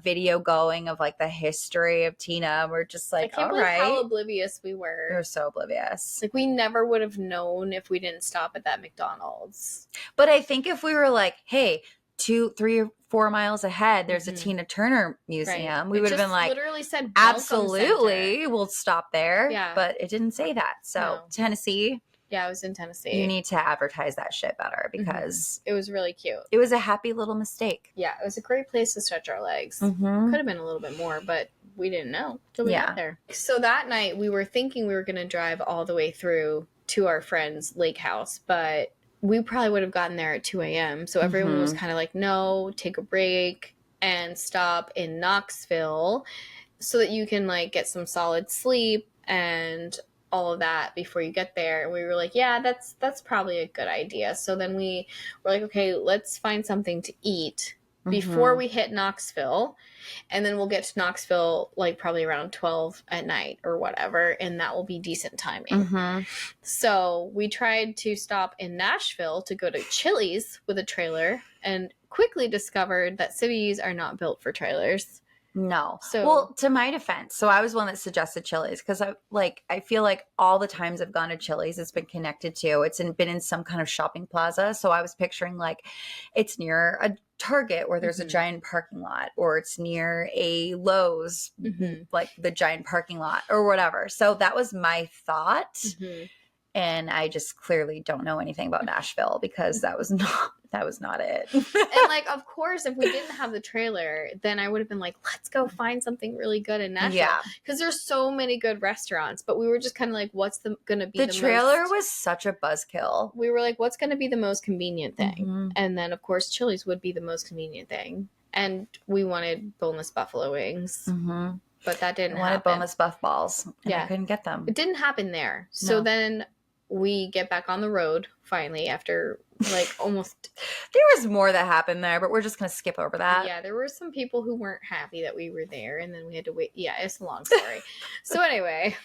video going of like the history of Tina. We're just like, all right. How oblivious we were. We were so oblivious. Like we never would have known if we didn't stop at that McDonald's. But I think if we were like, hey, 2, 3, or 4 miles ahead, there's a Tina Turner museum. We would have been like, literally said, absolutely, we'll stop there. Yeah. But it didn't say that. So Tennessee. Yeah, I was in Tennessee. You need to advertise that shit better because it was really cute. It was a happy little mistake. Yeah, it was a great place to stretch our legs. Could have been a little bit more, but we didn't know till we got there. So that night we were thinking we were going to drive all the way through to our friend's lake house, but we probably would have gotten there at 2 a.m. So everyone was kind of like, no, take a break and stop in Knoxville so that you can like get some solid sleep and all of that before you get there. And we were like, yeah, that's probably a good idea. So then we were like, okay, let's find something to eat before we hit Knoxville. And then we'll get to Knoxville like probably around 12 at night or whatever. And that will be decent timing. So we tried to stop in Nashville to go to Chili's with a trailer and quickly discovered that cities are not built for trailers. No. Well, to my defense, so I was one that suggested Chili's because I feel like all the times I've gone to Chili's, it's been connected to, been in some kind of shopping plaza. So I was picturing like it's near a Target where there's a giant parking lot, or it's near a Lowe's, like the giant parking lot or whatever. So that was my thought. And I just clearly don't know anything about Nashville because that was not it. And like, of course, if we didn't have the trailer, then I would have been like, let's go find something really good in Nashville. Yeah. Because there's so many good restaurants. But we were just kind of like, what's going to be the trailer was such a buzzkill. We were like, what's going to be the most convenient thing? And then, of course, Chili's would be the most convenient thing. And we wanted boneless buffalo wings. But that didn't happen. I wanted boneless buff balls. And I couldn't get them. It didn't happen there. So then we get back on the road finally after like almost there was more that happened there, but we're just gonna skip over that. Yeah, there were some people who weren't happy that we were there, and then we had to wait. Yeah, it's a long story. So anyway,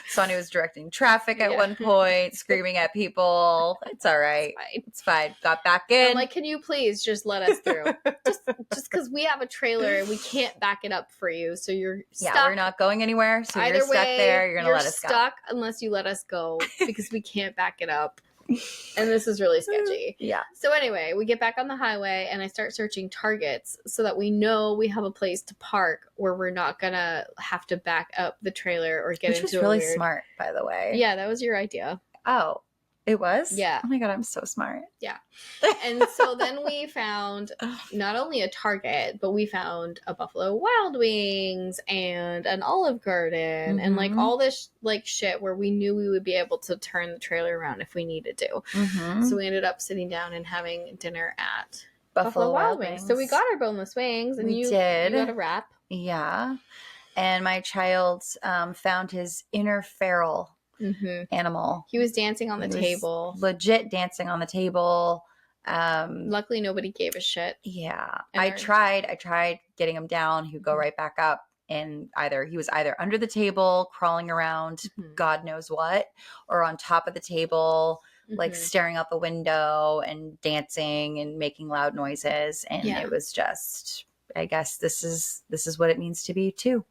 Sonny was directing traffic at one point, screaming at people. It's all right. It's fine. Got back in. I'm like, can you please just let us through? just because we have a trailer and we can't back it up for you, so you're stuck. Yeah, we're not going anywhere. So you're stuck there. You're gonna let us go. You're stuck unless you let us go because we can't back it up. And this is really sketchy. Yeah. So anyway, we get back on the highway and I start searching Targets so that we know we have a place to park where we're not gonna have to back up the trailer or get into Which was really smart, by the way. Yeah, that was your idea. Oh. It was? Yeah. Oh my God, I'm so smart. Yeah. And so then we found not only a Target, but we found a Buffalo Wild Wings and an Olive Garden and like all this like shit where we knew we would be able to turn the trailer around if we needed to. So we ended up sitting down and having dinner at Buffalo Wild Wings. So we got our boneless wings, and you got a wrap. Yeah. And my child found his inner feral animal. He was dancing on the table. Legit dancing on the table. Luckily, nobody gave a shit. Yeah. I tried getting him down. He would go right back up. And he was either under the table, crawling around, God knows what, or on top of the table, like staring out the window and dancing and making loud noises. And it was just, I guess this is what it means to be two.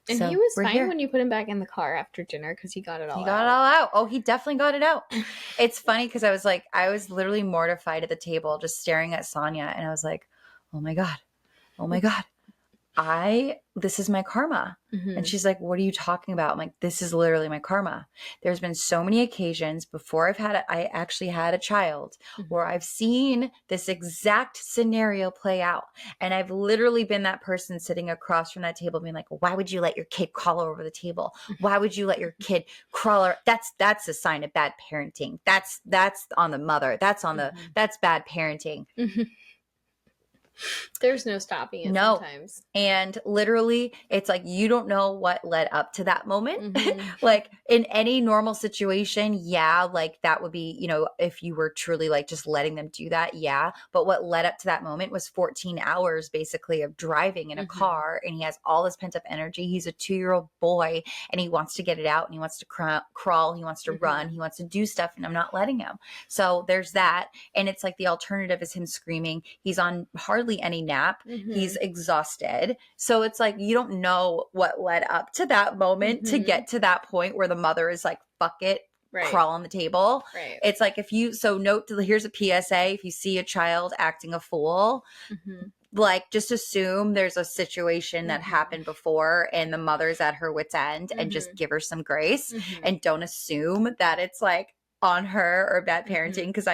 And so he was fine when you put him back in the car after dinner because he got it all out. He got it all out. Oh, he definitely got it out. It's funny because I was literally mortified at the table just staring at Sonia. And I was like, oh my God. This is my karma. And she's like, what are you talking about? I'm like, this is literally my karma. There's been so many occasions before I actually had a child where I've seen this exact scenario play out. And I've literally been that person sitting across from that table being like, why would you let your kid crawl over the table? Why would you let your kid crawl? That's a sign of bad parenting. That's on the mother. That's bad parenting. There's no stopping it sometimes. And literally, it's like you don't know what led up to that moment. Like in any normal situation, like that would be, if you were truly like just letting them do that, But what led up to that moment was 14 hours basically of driving in a car, and he has all this pent up energy. He's a 2-year-old boy, and he wants to get it out, and he wants to crawl, he wants to run, he wants to do stuff, and I'm not letting him. So there's that. And it's like the alternative is him screaming. He's on hardly any nap. He's exhausted. So it's like you don't know what led up to that moment to get to that point where the mother is like, fuck it, crawl on the table. It's like here's a PSA. If you see a child acting a fool, like just assume there's a situation that happened before and the mother's at her wit's end, and just give her some grace and don't assume that it's like on her or bad parenting, because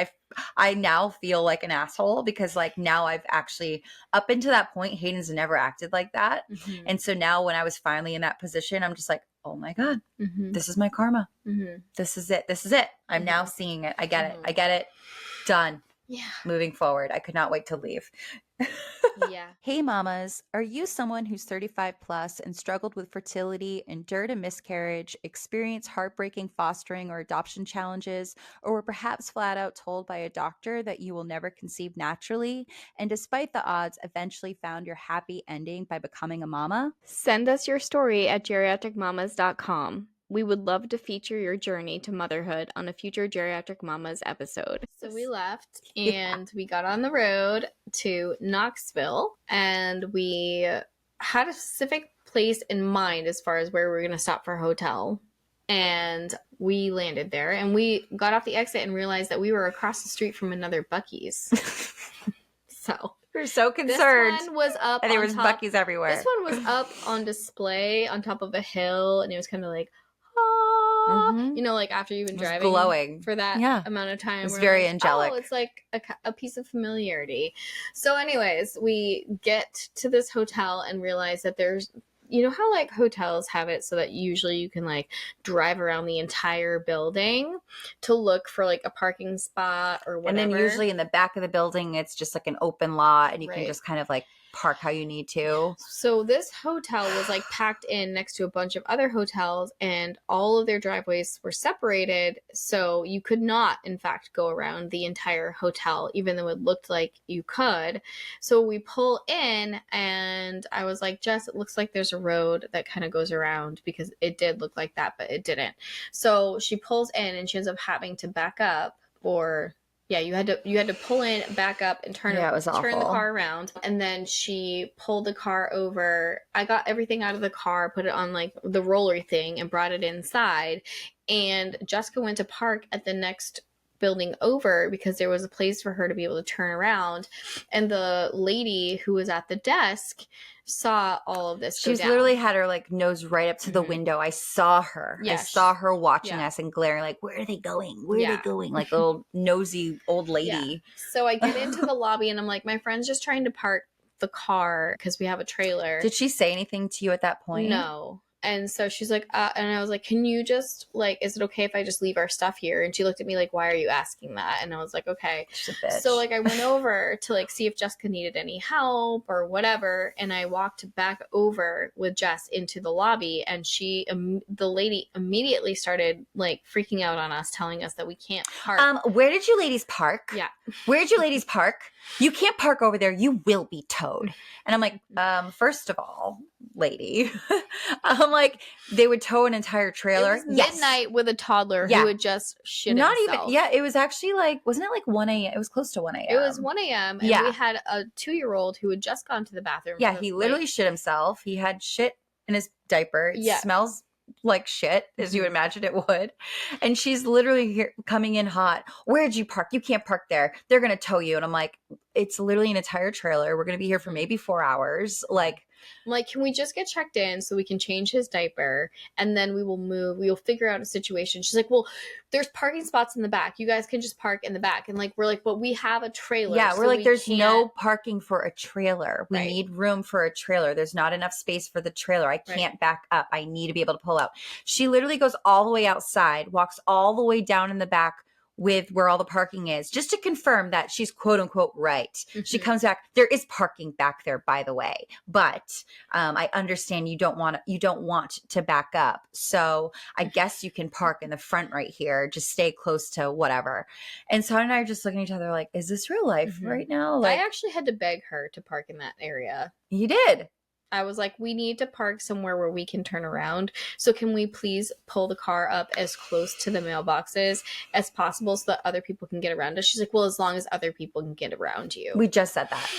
I now feel like an asshole because like now I've actually, up until that point, Hayden's never acted like that. And so now when I was finally in that position, I'm just like, oh my God, this is my karma. This is it. I'm now seeing it. I get it. Done. Yeah. Moving forward. I could not wait to leave. Yeah. Hey mamas, are you someone who's 35 plus and struggled with fertility, endured a miscarriage, experienced heartbreaking fostering or adoption challenges, or were perhaps flat out told by a doctor that you will never conceive naturally, and despite the odds eventually found your happy ending by becoming a mama? Send us your story at geriatricmamas.com. We would love to feature your journey to motherhood on a future Geriatric Mamas episode. So we left and we got on the road to Knoxville, and we had a specific place in mind as far as where we were going to stop for a hotel. And we landed there, and we got off the exit and realized that we were across the street from another Buc-ee's. So we're so concerned. This one was up, and there was Buc-ee's everywhere. This one was up on display on top of a hill, and it was kind of like, like after you've been driving glowing for that amount of time. It's very angelic. Oh, it's like a piece of familiarity. So anyways, we get to this hotel and realize that there's, how like hotels have it so that usually you can like drive around the entire building to look for like a parking spot or whatever. And then usually in the back of the building, it's just like an open lot, and you can just kind of like park how you need to. So this hotel was like packed in next to a bunch of other hotels, and all of their driveways were separated, so you could not in fact go around the entire hotel, even though it looked like you could. So we pull in, and I was like, Jess, it looks like there's a road that kind of goes around, because it did look like that, but it didn't. So she pulls in, and she ends up having to back up, or you had to pull in, back up, and turn the car around. And then she pulled the car over. I got everything out of the car, put it on like the roller thing, and brought it inside. And Jessica went to park at the next building over because there was a place for her to be able to turn around. And the lady who was at the desk saw all of this She's go down. literally had her like nose right up to the window. I saw her. Yeah, I saw her watching yeah. us and glaring like, where are they going? Where are Yeah. they going? Like a little nosy old lady. Yeah. So I get into the lobby and I'm like, my friend's just trying to park the car because we have a trailer. Did she say anything to you at that point? No. And so she's like, and I was like, can you just, like, is it okay if I just leave our stuff here? And she looked at me like, why are you asking that? And I was like, okay. She's a bitch. So, like, I went over to, like, see if Jessica needed any help or whatever. And I walked back over with Jess into the lobby. And the lady immediately started, like, freaking out on us, telling us that we can't park. Where did you ladies park? Yeah. Where did you ladies park? You can't park over there. You will be towed. And I'm like, first of all, lady, I'm like, they would tow an entire trailer. It was midnight with a toddler who had just shit Not himself. even, yeah, it was actually like, wasn't it like 1 a.m.? It was close to 1 a.m. It was 1 a.m. and we had a 2-year-old who had just gone to the bathroom. Yeah, he literally shit himself. He had shit in his diaper. It Yeah. smells like shit, as you imagine it would. And she's literally here coming in hot. Where'd you park? You can't park there. They're going to tow you. And I'm like, it's literally an entire trailer. We're going to be here for maybe 4 hours. Like, I'm like, can we just get checked in so we can change his diaper and then we will move. We will figure out a situation. She's like, well, there's parking spots in the back. You guys can just park in the back. And like, we're like, but we have a trailer. Yeah, we're so like, there's no parking for a trailer. We Right. need room for a trailer. There's not enough space for the trailer. I can't back up. I need to be able to pull out. She literally goes all the way outside, walks all the way down in the back with where all the parking is, just to confirm that she's quote unquote right. Mm-hmm. She comes back. There is parking back there, by the way, but I understand you don't want to back up. So I guess you can park in the front right here. Just stay close to whatever. And Son and I are just looking at each other like, is this real life right now? Like, I actually had to beg her to park in that area. You did. I was like, we need to park somewhere where we can turn around. So can we please pull the car up as close to the mailboxes as possible so that other people can get around us? She's like, well, as long as other people can get around you. We just said that.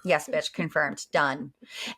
Yes, bitch, confirmed, done.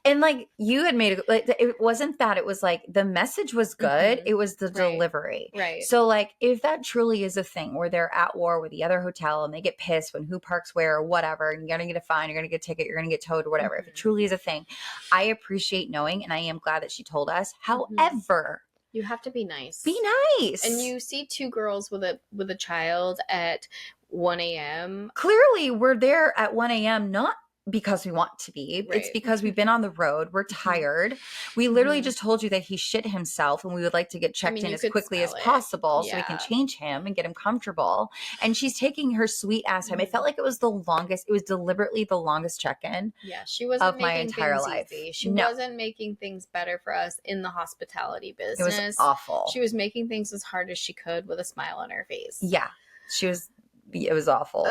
And like you had made it wasn't that, it was like the message was good. Mm-hmm. It was the delivery. Right. So like if that truly is a thing where they're at war with the other hotel and they get pissed when who parks where or whatever, and you're going to get a fine, you're going to get a ticket, you're going to get towed or whatever. If it truly is a thing, I appreciate knowing, and I am glad that she told us. However, you have to be nice. Be nice. And you see 2 girls with a child at 1 a.m. Clearly, we're there at 1 a.m. not because we want to be. Right. It's because we've been on the road. We're tired. We literally just told you that he shit himself and we would like to get checked in as quickly as possible so we can change him and get him comfortable. And she's taking her sweet ass time. It felt like it was the longest. It was deliberately the longest check-in. Yeah, she wasn't of making my entire things life. Easy. She wasn't making things better for us in the hospitality business. It was awful. She was making things as hard as she could with a smile on her face. Yeah, it was awful.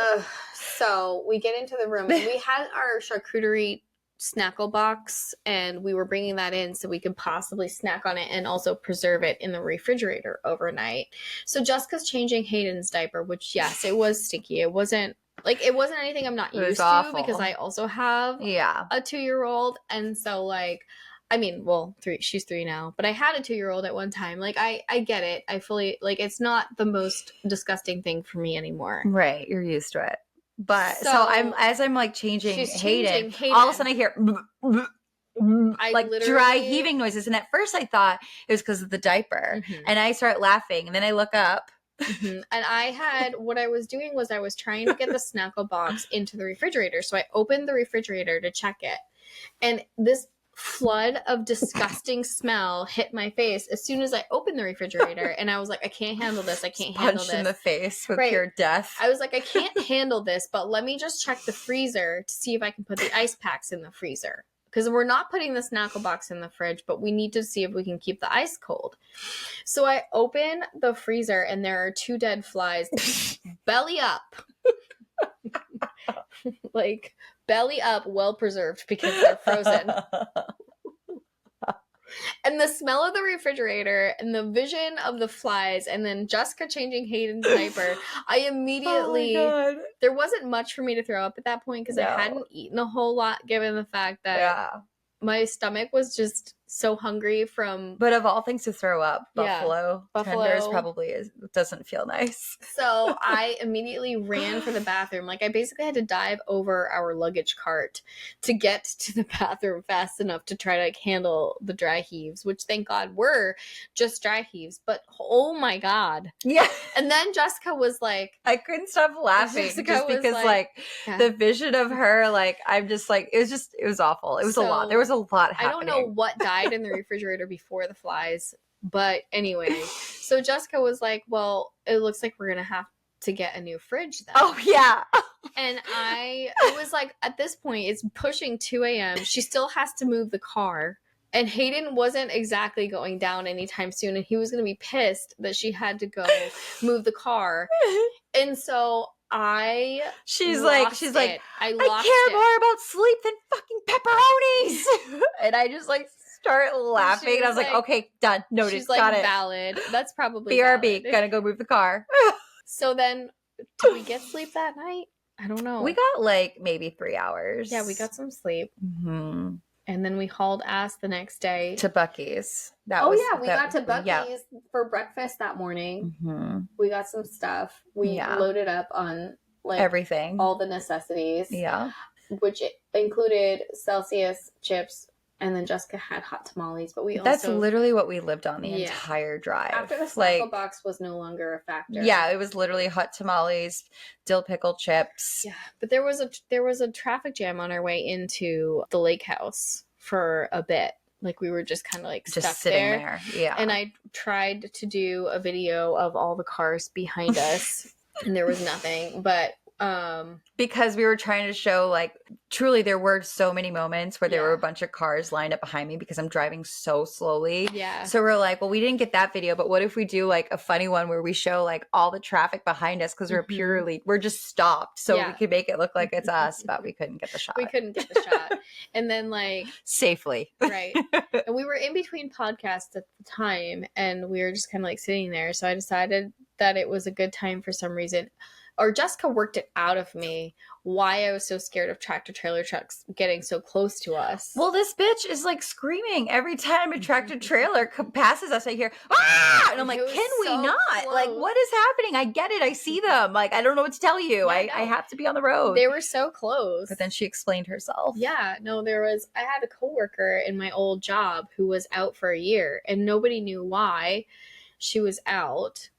So we get into the room and we had our charcuterie snackle box and we were bringing that in so we could possibly snack on it and also preserve it in the refrigerator overnight. So Jessica's changing Hayden's diaper, which yes, it was stinky. It wasn't anything I'm not used to because I also have a 2-year-old. And so like, I mean, well, 3, she's 3 now, but I had a 2-year-old at one time. Like, I get it. I fully, like, it's not the most disgusting thing for me anymore. Right. You're used to it. But so I'm like changing Hayden, all of a sudden I hear like dry heaving noises. And at first I thought it was because of the diaper. And I start laughing and then I look up. And what I was doing was I was trying to get the snackle box into the refrigerator. So I opened the refrigerator to check it. And this flood of disgusting smell hit my face as soon as I opened the refrigerator, and I was like, I can't handle this. I can't handle this. Punched in the face with pure death. I was like, I can't handle this, but let me just check the freezer to see if I can put the ice packs in the freezer. Because we're not putting the snackle box in the fridge, but we need to see if we can keep the ice cold. So I open the freezer, and there are 2 dead flies belly up. Like, belly up, well preserved because they're frozen. And the smell of the refrigerator and the vision of the flies and then Jessica changing Hayden's diaper, I immediately, there wasn't much for me to throw up at that point because I hadn't eaten a whole lot given the fact that my stomach was just so hungry from. But of all things to throw up, Yeah, buffalo tenders probably doesn't feel nice. So I immediately ran for the bathroom. Like, I basically had to dive over our luggage cart to get to the bathroom fast enough to try to like handle the dry heaves, which thank God were just dry heaves. But oh my God. Yeah. And then Jessica was like, I couldn't stop laughing Jessica just was because like, the vision of her, like, I'm just like, it was awful. It was a lot. There was a lot happening. I don't know what died in the refrigerator before the flies. But anyway, so Jessica was like, well, it looks like we're going to have to get a new fridge then. Oh, yeah. And I was like, at this point, it's pushing 2 a.m. She still has to move the car. And Hayden wasn't exactly going down anytime soon. And he was going to be pissed that she had to go move the car. And so she's like, I care more about sleep than fucking pepperonis. And I just like start laughing. And I was like, okay, done. Noted. She's like, got it. Valid. That's probably BRB. valid. Gonna go move the car. So then, did we get sleep that night? I don't know. We got like maybe 3 hours. Yeah, we got some sleep. Mm-hmm. And then we hauled ass the next day. To Buc-ee's. We got to Buc-ee's for breakfast that morning. Mm-hmm. We got some stuff. We loaded up on like everything. All the necessities. Yeah. Which included Celsius chips. And then Jessica had hot tamales, but that's literally what we lived on the entire drive. After the snackle box was no longer a factor. Yeah, it was literally hot tamales, dill pickle chips. Yeah, but there was a traffic jam on our way into the lake house for a bit. Like, we were just kind of like stuck sitting there. Yeah. And I tried to do a video of all the cars behind us, and there was nothing. But because we were trying to show, like, truly there were so many moments where there were a bunch of cars lined up behind me because I'm driving so slowly. Yeah. So we're like, well, we didn't get that video, but what if we do like a funny one where we show like all the traffic behind us because we're just stopped. So we could make it look like it's us, but we couldn't get the shot. We couldn't get the shot. And then like safely. Right. And we were in between podcasts at the time, and we were just kind of like sitting there. So I decided that it was a good time for some reason. Or Jessica worked it out of me why I was so scared of tractor trailer trucks getting so close to us. Well, this bitch is like screaming every time a tractor trailer passes us. I hear, ah! And I'm like, can we not? Close. Like, what is happening? I get it. I see them. Like, I don't know what to tell you. I have to be on the road. They were so close. But then she explained herself. Yeah. No, I had a coworker in my old job who was out for a year, and nobody knew why she was out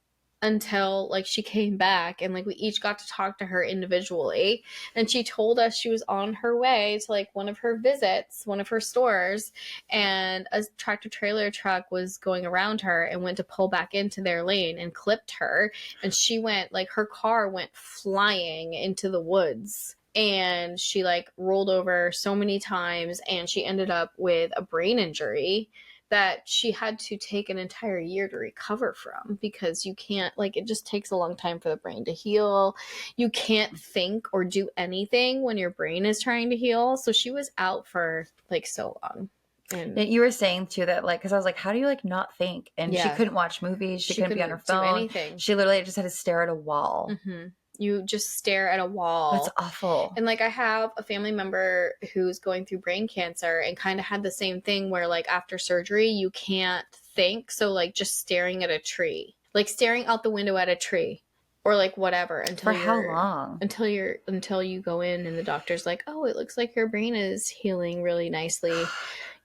until like she came back, and like we each got to talk to her individually, and she told us she was on her way to like one of her visits, one of her stores, and a tractor trailer truck was going around her and went to pull back into their lane and clipped her, and she went like her car went flying into the woods. And she like rolled over so many times, and she ended up with a brain injury that she had to take an entire year to recover from, because you can't, like, it just takes a long time for the brain to heal. You can't think or do anything when your brain is trying to heal. So she was out for like so long. And you were saying too that like, because I was like, how do you like not think? And she couldn't watch movies. She couldn't be on her phone. Do anything. She literally just had to stare at a wall. Mm-hmm. You just stare at a wall. That's awful. And like I have a family member who's going through brain cancer and kind of had the same thing where like after surgery you can't think. So like just staring at a tree, like staring out the window at a tree or like whatever until how long? Until you go in and the doctor's like, oh, it looks like your brain is healing really nicely.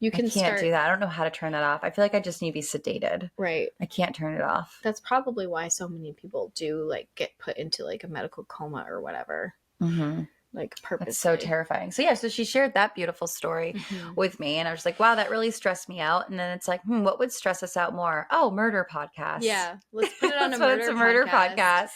You can do that. I don't know how to turn that off. I feel like I just need to be sedated. Right. I can't turn it off. That's probably why so many people do like get put into like a medical coma or whatever. Mm-hmm. Like purposely. It's so terrifying. So yeah, so she shared that beautiful story with me, and I was like, wow, that really stressed me out. And then it's like, what would stress us out more? Oh, murder podcast. Yeah. Let's put it on a murder podcast.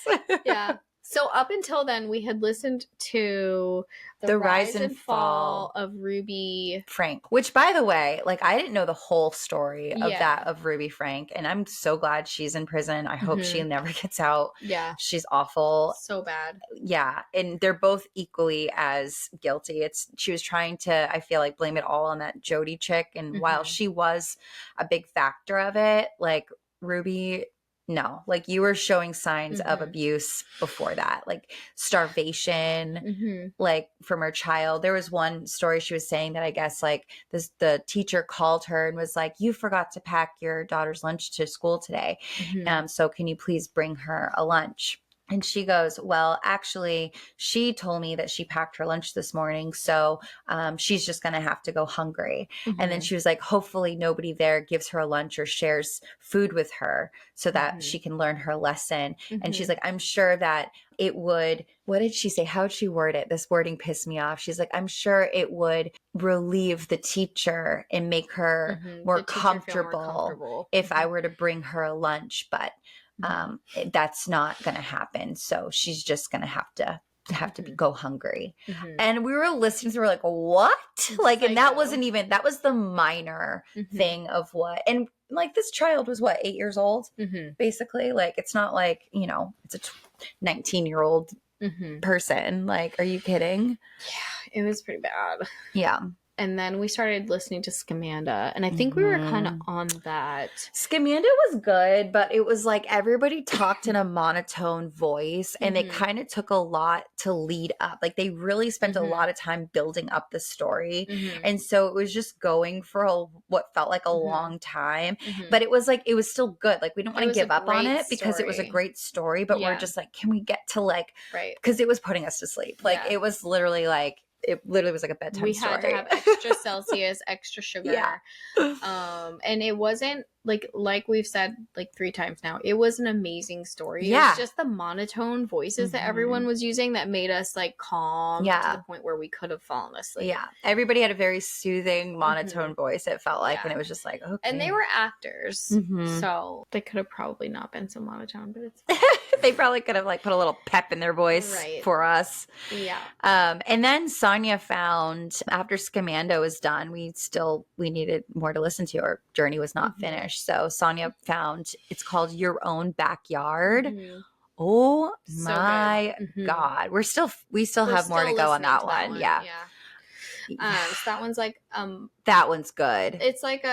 Yeah. So up until then, we had listened to the rise and fall of Ruby Frank, which by the way, like I didn't know the whole story of Ruby Frank, and I'm so glad she's in prison. I hope she never gets out. Yeah. She's awful. So bad. Yeah. And they're both equally as guilty. She was trying to, I feel like, blame it all on that Jody chick. And while she was a big factor of it, like Ruby no, like you were showing signs of abuse before that, like starvation, like from her child. There was one story she was saying that I guess like the teacher called her and was like, you forgot to pack your daughter's lunch to school today. So can you please bring her a lunch? And she goes, well, actually, she told me that she packed her lunch this morning. So she's just going to have to go hungry. And then she was like, hopefully nobody there gives her a lunch or shares food with her so that she can learn her lesson. And she's like, I'm sure that it would, what did she say? How did she word it? This wording pissed me off. She's like, I'm sure it would relieve the teacher and make her more comfortable if I were to bring her a lunch. But that's not going to happen. So she's just going to have to go hungry. And we were listening to, we're like, what? Like, and that wasn't even, that was the minor thing of what, and like this child was what, 8 years old, basically. Like, it's not like, you know, it's a 19-year-old person. Like, are you kidding? Yeah, it was pretty bad. Yeah. And then we started listening to Scamanda, and I think we were kind of on that. Scamanda was good, but it was like everybody talked in a monotone voice, and it kind of took a lot to lead up. Like they really spent a lot of time building up the story. And so it was just going for what felt like a long time, but it was like, it was still good. Like we don't want to give up on it because it was a great story, but we're just like, can we get to like, because it was putting us to sleep. Like it was literally like, it literally was like a bedtime story. We had to have extra Celsius, extra sugar. And it wasn't like we've said like 3 times now, it was an amazing story. It's just the monotone voices that everyone was using that made us like calm to the point where we could have fallen asleep. Everybody had a very soothing monotone voice, it felt like, and it was just like, okay. And they were actors, so they could have probably not been so monotone, but it's they probably could have like put a little pep in their voice for us. And then Sonia found, after Scamanda was done, we needed more to listen to. Our journey was not finished. So Sonia found, it's called Your Own Backyard. Oh my God. We still have more to go on that one. Yeah. So that one's like that one's good. It's like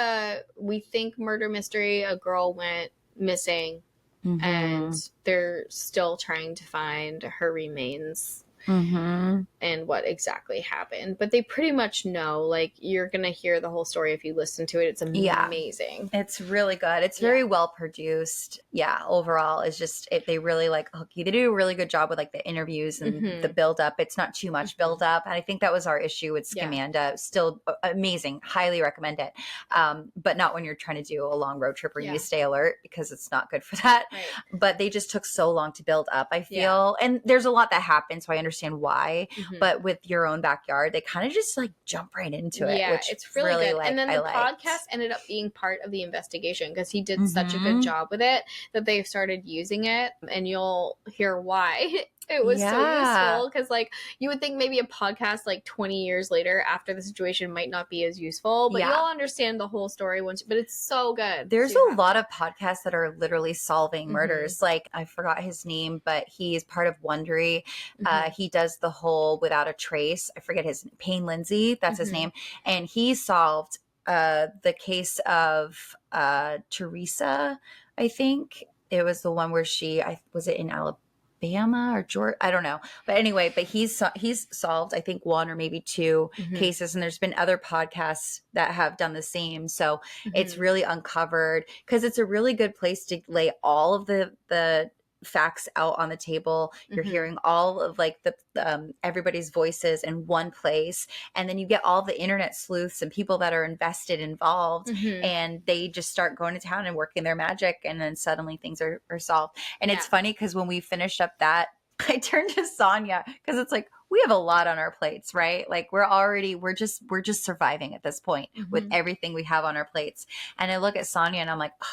we think murder mystery. A girl went missing and they're still trying to find her remains and what exactly happened. But they pretty much know, like, you're going to hear the whole story if you listen to it. It's amazing. It's really good. It's very well produced. Yeah. Overall, it's just, they really like hook you. They do a really good job with like the interviews and the build up. It's not too much build up. And I think that was our issue with Scamanda. Still amazing. Highly recommend it. But not when you're trying to do a long road trip where you stay alert, because it's not good for that. But they just took so long to build up, I feel. And there's a lot that happened, so I understand why. But with Your Own Backyard, they kind of just like jump right into it. Which it's really good. Like, and then the podcast ended up being part of the investigation because he did such a good job with it that they've started using it, and you'll hear why. It was so useful, because like you would think maybe a podcast like 20 years later after the situation might not be as useful, but you'll understand the whole story once. But it's so good. There's a lot of podcasts that are literally solving murders. Like, I forgot his name, but he is part of Wondery. He does the whole Without a Trace. I forget his name. Payne Lindsay, that's his name, and he solved the case of Teresa. I think it was the one where was it in Alabama or Georgia? I don't know. But anyway, he's solved, I think, 1 or maybe 2 cases. And there's been other podcasts that have done the same. So it's really uncovered, because it's a really good place to lay all of the facts out on the table. You're hearing all of like the everybody's voices in one place, and then you get all the internet sleuths and people that are involved, and they just start going to town and working their magic, and then suddenly things are solved. And it's funny because when we finished up that, I turned to Sonia, because it's like, we have a lot on our plates, right? Like we're just surviving at this point with everything we have on our plates. And I look at Sonia and I'm like, oh,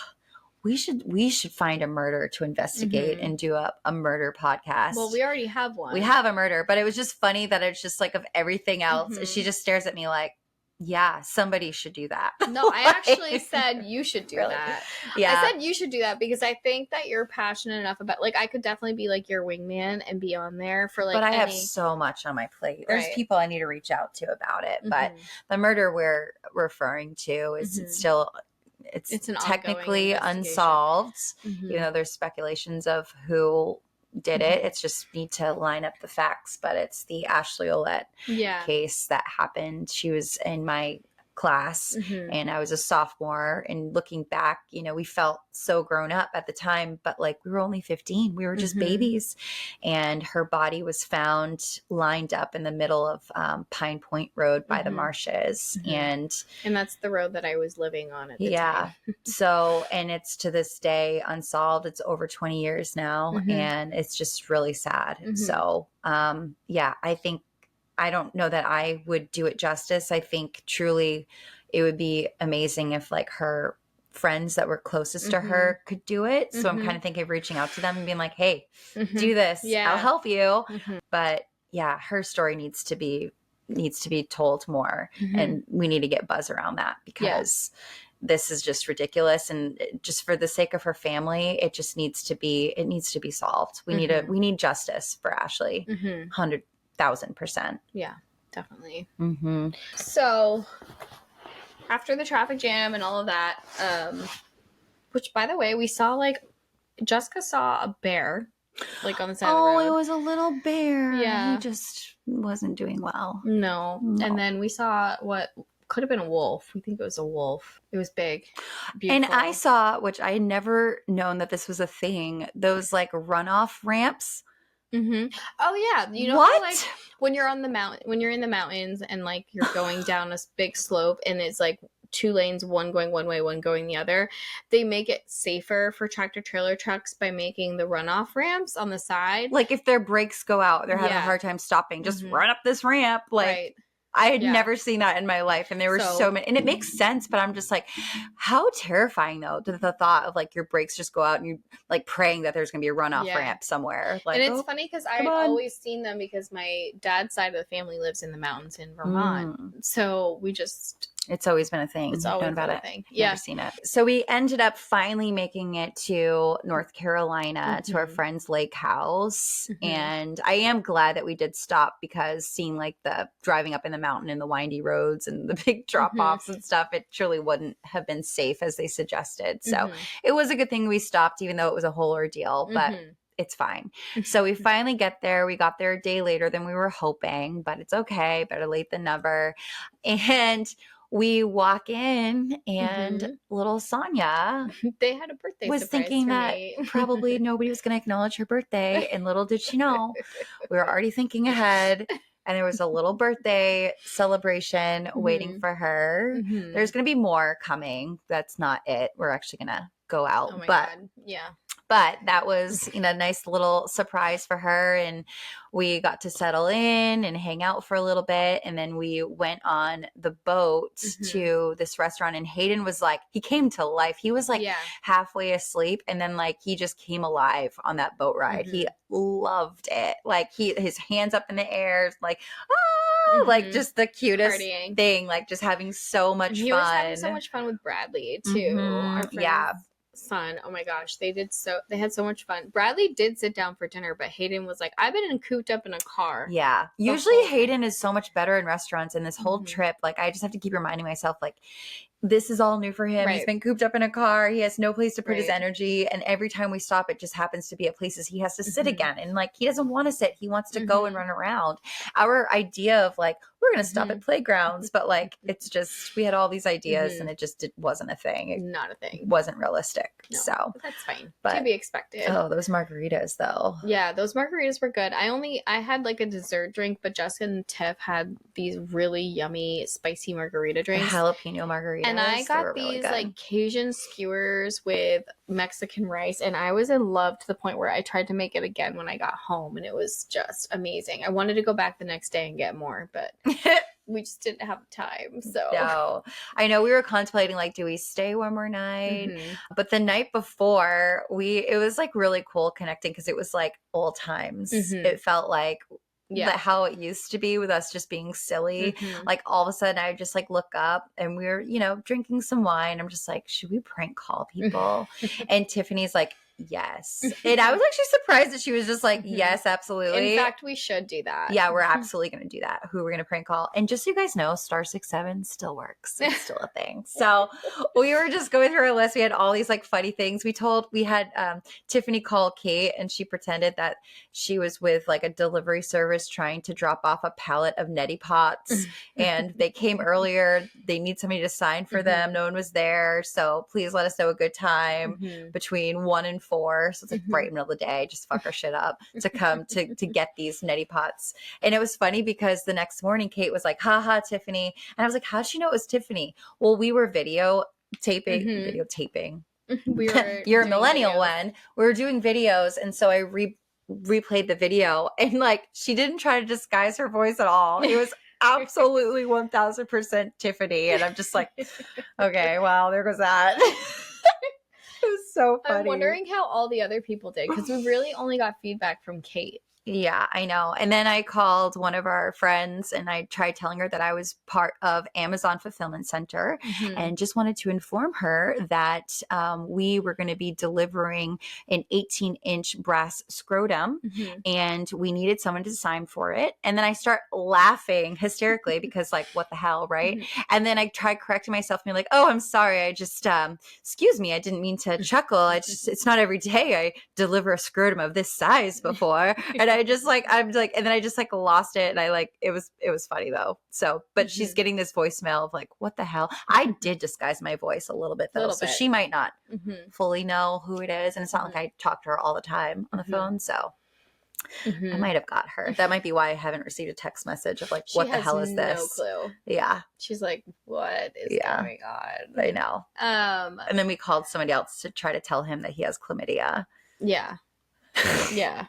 we should find a murder to investigate and do a murder podcast. Well, we already have one. We have a murder, but it was just funny that it's just like, of everything else, she just stares at me like, yeah, somebody should do that. No, I actually said you should do that. Yeah. I said you should do that because I think that you're passionate enough about, like, I could definitely be like your wingman and be on there for like, but I have so much on my plate. There's people I need to reach out to about it, but the murder we're referring to is still it's an ongoing technically investigation. unsolved, Mhm. even though there's speculations of who did Mhm. it. It's just need to line up the facts, but it's the Ashley Olette Yeah. case that happened. She was in my class Mhm. and I was a sophomore, and looking back, you know, we felt so grown up at the time, but like we were only 15. We were just Mhm. babies. And her body was found lined up in the middle of Pine Point Road by the Mhm. marshes. Mhm. And that's the road that I was living on at the time. So, and it's to this day unsolved. It's over 20 years now, Mhm. and it's just really sad. Mhm. So, yeah, I don't know that I would do it justice. I think truly it would be amazing if like her friends that were closest to her could do it. So I'm kind of thinking of reaching out to them and being like, hey, do this. Yeah. I'll help you. Mhm. But yeah, her story needs to be told more, and we need to get buzz around that, because this is just ridiculous. And just for the sake of her family, it just needs to be solved. We need justice for Ashley. 100,000%. Yeah, definitely. Mm-hmm. So after the traffic jam and all of that, which by the way, we saw like Jessica saw a bear like on the side of the road. It was a little bear. Yeah. He just wasn't doing well. No. And then we saw what could have been a wolf. We think it was a wolf. It was big. Beautiful. And I saw, which I had never known that this was a thing, those like runoff ramps. Oh yeah, you know how like when you're on the mountain, when you're in the mountains and like you're going down a big slope and it's like 2 lanes, one going one way, one going the other. They make it safer for tractor trailer trucks by making the runoff ramps on the side. Like if their brakes go out, they're having a hard time stopping. Just run up this ramp. Like I had never seen that in my life. And there were so many, and it makes sense, but I'm just like, how terrifying though, the thought of like your brakes just go out and you like praying that there's going to be a runoff ramp somewhere. Like, and it's funny because I had always seen them because my dad's side of the family lives in the mountains in Vermont. So we just... It's always been a thing. It's always been a thing. Never seen it. So we ended up finally making it to North Carolina to our friend's lake house. And I am glad that we did stop, because seeing like the driving up in the mountain and the windy roads and the big drop offs and stuff, it truly wouldn't have been safe as they suggested. So it was a good thing we stopped, even though it was a whole ordeal. But it's fine. So we finally get there. We got there a day later than we were hoping, but it's okay. Better late than never. And we walk in and little Sonia, they had a birthday was surprise thinking for that me. probably nobody was going to acknowledge her birthday. And little did she know, we were already thinking ahead. And there was a little birthday celebration waiting for her. There's going to be more coming. That's not it. We're actually going to go out. Oh my God. Yeah. But that was, you know, a nice little surprise for her. And we got to settle in and hang out for a little bit. And then we went on the boat to this restaurant. And Hayden was like, he came to life. He was like halfway asleep. And then like he just came alive on that boat ride. He loved it. Like his hands up in the air, like, like just the cutest thing, like just having so much fun. He was having so much fun with Bradley too. Our friend's son. Oh my gosh, they had so much fun. Bradley did sit down for dinner, but Hayden was like, I've been cooped up in a car. Yeah. Usually Hayden is so much better in restaurants, and this whole trip, like I just have to keep reminding myself, like, this is all new for him. He's been cooped up in a car. He has no place to put his energy. And every time we stop, it just happens to be at places he has to sit again. And like, he doesn't want to sit. He wants to go and run around. Our idea of like, we're going to stop at playgrounds, but like, it's just, we had all these ideas and it wasn't a thing. Not a thing. It wasn't realistic. No, so that's fine. To be expected. Oh, those margaritas though. Yeah, those margaritas were good. I had like a dessert drink, but Jessica and Tiff had these really yummy, spicy margarita drinks. Jalapeno margaritas. And I got these like Cajun skewers with Mexican rice, and I was in love to the point where I tried to make it again when I got home, and it was just amazing. I wanted to go back the next day and get more, but we just didn't have time. So no, I know we were contemplating like, do we stay one more night? But the night before, it was like really cool connecting, because it was like old times. It felt like how it used to be with us just being silly. Like all of a sudden I just like look up and we're, you know, drinking some wine. I'm just like, should we prank call people? And Tiffany's like, yes. And I was actually surprised that she was just like, yes, absolutely. In fact, we should do that. Yeah, we're absolutely going to do that. Who we're going to prank call. And just so you guys know, star 67 still works. It's still a thing. So we were just going through our list. We had all these like funny things. We had Tiffany call Kate, and she pretended that she was with like a delivery service trying to drop off a pallet of neti pots. And they came earlier. They need somebody to sign for them. No one was there. So please let us know a good time between 1 and 4. So it's like right in the middle of the day. Just fuck our shit up to come to get these neti pots. And it was funny because the next morning Kate was like, haha, Tiffany. And I was like, how'd she know it was Tiffany? Well, we were videotaping. We were You're a millennial videos. one. We were doing videos. And so I replayed the video, and like, she didn't try to disguise her voice at all. It was absolutely 1000% Tiffany. And I'm just like, okay, well, there goes that. It was so funny. I'm wondering how all the other people did, because we really only got feedback from Kate. Yeah, I know. And then I called one of our friends and I tried telling her that I was part of Amazon Fulfillment Center and just wanted to inform her that we were going to be delivering an 18-inch brass scrotum and we needed someone to sign for it. And then I start laughing hysterically because like, what the hell, right? And then I tried correcting myself and be like, oh, I'm sorry. I just, excuse me, I didn't mean to chuckle. It's not every day I deliver a scrotum of this size before. And and then I just like lost it. And I like, it was funny though. So, but she's getting this voicemail of like, what the hell? I did disguise my voice a little bit though. So she might not fully know who it is. And it's not like I talk to her all the time on the phone. So I might have got her. That might be why I haven't received a text message of like, what the hell is this? No clue. Yeah. She's like, what is going on? I know. And then we called somebody else to try to tell him that he has chlamydia. Yeah. Yeah.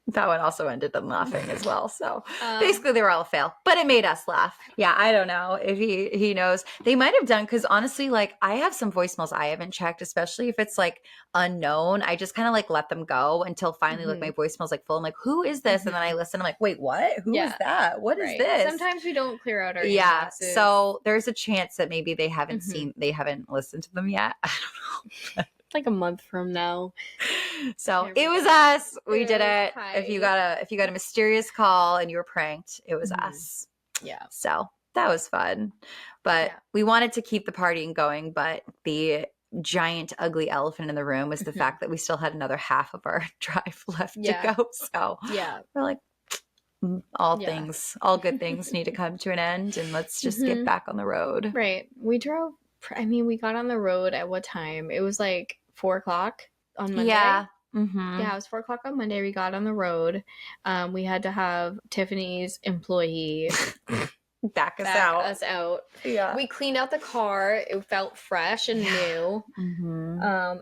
That one also ended in laughing as well. So basically they were all a fail, but it made us laugh. Yeah, I don't know if he knows. They might have done, because honestly, like I have some voicemails I haven't checked, especially if it's like unknown. I just kind of like let them go until finally like my voicemail's like full. I'm like, who is this? And then I listen. I'm like, wait, what? Who is that? What is this? Sometimes we don't clear out our inboxes. So there's a chance that maybe they haven't they haven't listened to them yet. I don't know. Like a month from now. So it was us. We did it. If you got a mysterious call and you were pranked, it was us. Yeah. So that was fun. But we wanted to keep the partying going, but the giant ugly elephant in the room was the fact that we still had another half of our drive left to go. So we're like, all good things need to come to an end, and let's just get back on the road. Right. We got on the road at what time? It was like 4:00 on Monday. Yeah. Yeah, it was 4:00 on Monday. We got on the road. We had to have Tiffany's employee back us out. Yeah. We cleaned out the car. It felt fresh and new.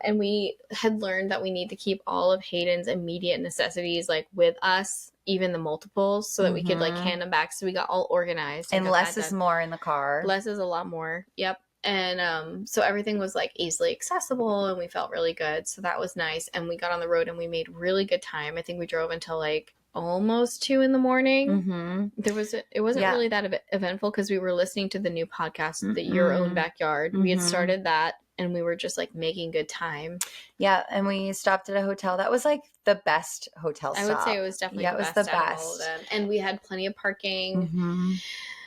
And we had learned that we need to keep all of Hayden's immediate necessities like with us, even the multiples, so that we could like hand them back. So we got all organized. And less is more in the car. Less is a lot more. Yep. And so everything was like easily accessible and we felt really good. So that was nice. And we got on the road and we made really good time. I think we drove until like almost 2 a.m. It wasn't really that eventful because we were listening to the new podcast, the Your Own Backyard. We had started that and we were just like making good time. Yeah. And we stopped at a hotel that was like the best hotel stop. I would say it was definitely the best out of all of them. And we had plenty of parking.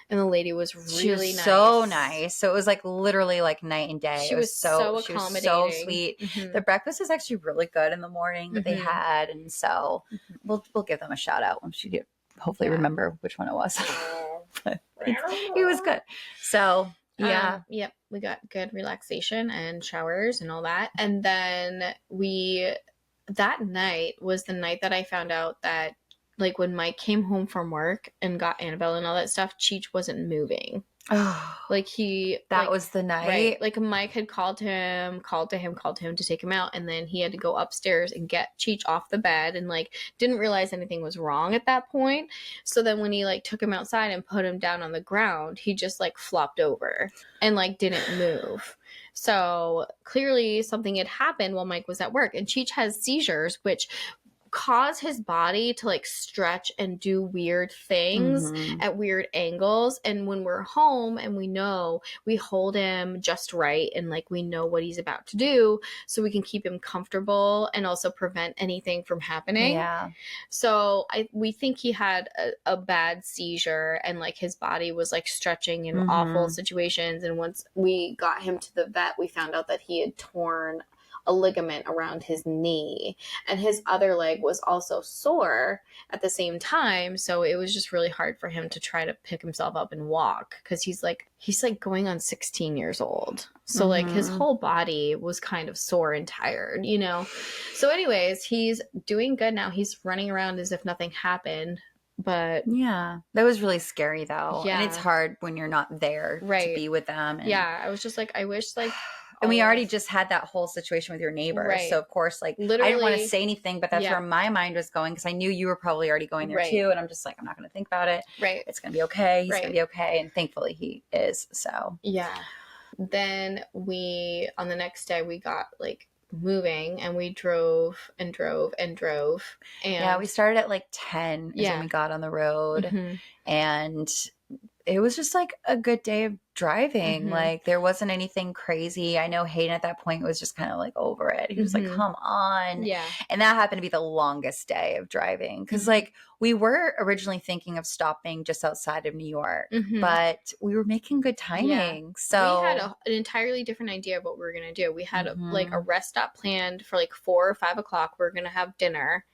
And the lady was really nice. So nice. So it was like literally like night and day. She was so accommodating. She was so sweet. The breakfast was actually really good in the morning that they had. And so we'll give them a shout out once you hopefully remember which one it was. But it was good. So yeah. Yep. We got good relaxation and showers and all that. And then that night was the night that I found out that like when Mike came home from work and got Annabelle and all that stuff, Cheech wasn't moving. Oh, like that was the night. Right? Like Mike had called him to take him out, and then he had to go upstairs and get Cheech off the bed, and like didn't realize anything was wrong at that point. So then when he like took him outside and put him down on the ground, he just like flopped over and like didn't move. So clearly something had happened while Mike was at work, and Cheech has seizures, which cause his body to like stretch and do weird things at weird angles. And when we're home and we know, we hold him just right and like we know what he's about to do so we can keep him comfortable and also prevent anything from happening. Yeah. So we think he had a bad seizure and like his body was like stretching in awful situations. And once we got him to the vet, we found out that he had torn a ligament around his knee, and his other leg was also sore at the same time. So it was just really hard for him to try to pick himself up and walk, because he's like going on 16 years old. So like his whole body was kind of sore and tired, you know? So anyways, he's doing good now. He's running around as if nothing happened. But yeah, that was really scary though. Yeah. And it's hard when you're not there to be with them. And, yeah, I was just like, I wish like and we already just had that whole situation with your neighbor. Right. So of course, like Literally, I didn't want to say anything, but that's where my mind was going, because I knew you were probably already going there too. And I'm just like, I'm not going to think about it. Right. It's going to be okay. He's going to be okay. And thankfully he is. So yeah. Then on the next day we got like moving, and we drove and drove and drove. And yeah, we started at like 10 is when we got on the road. And it was just like a good day of driving. Like there wasn't anything crazy. I know Hayden at that point was just kind of like over it. He was like, come on. Yeah. And that happened to be the longest day of driving, because like we were originally thinking of stopping just outside of New York, but we were making good timing. Yeah. So we had an entirely different idea of what we were going to do. We had like a rest stop planned for like 4 or 5 o'clock. We were going to have dinner.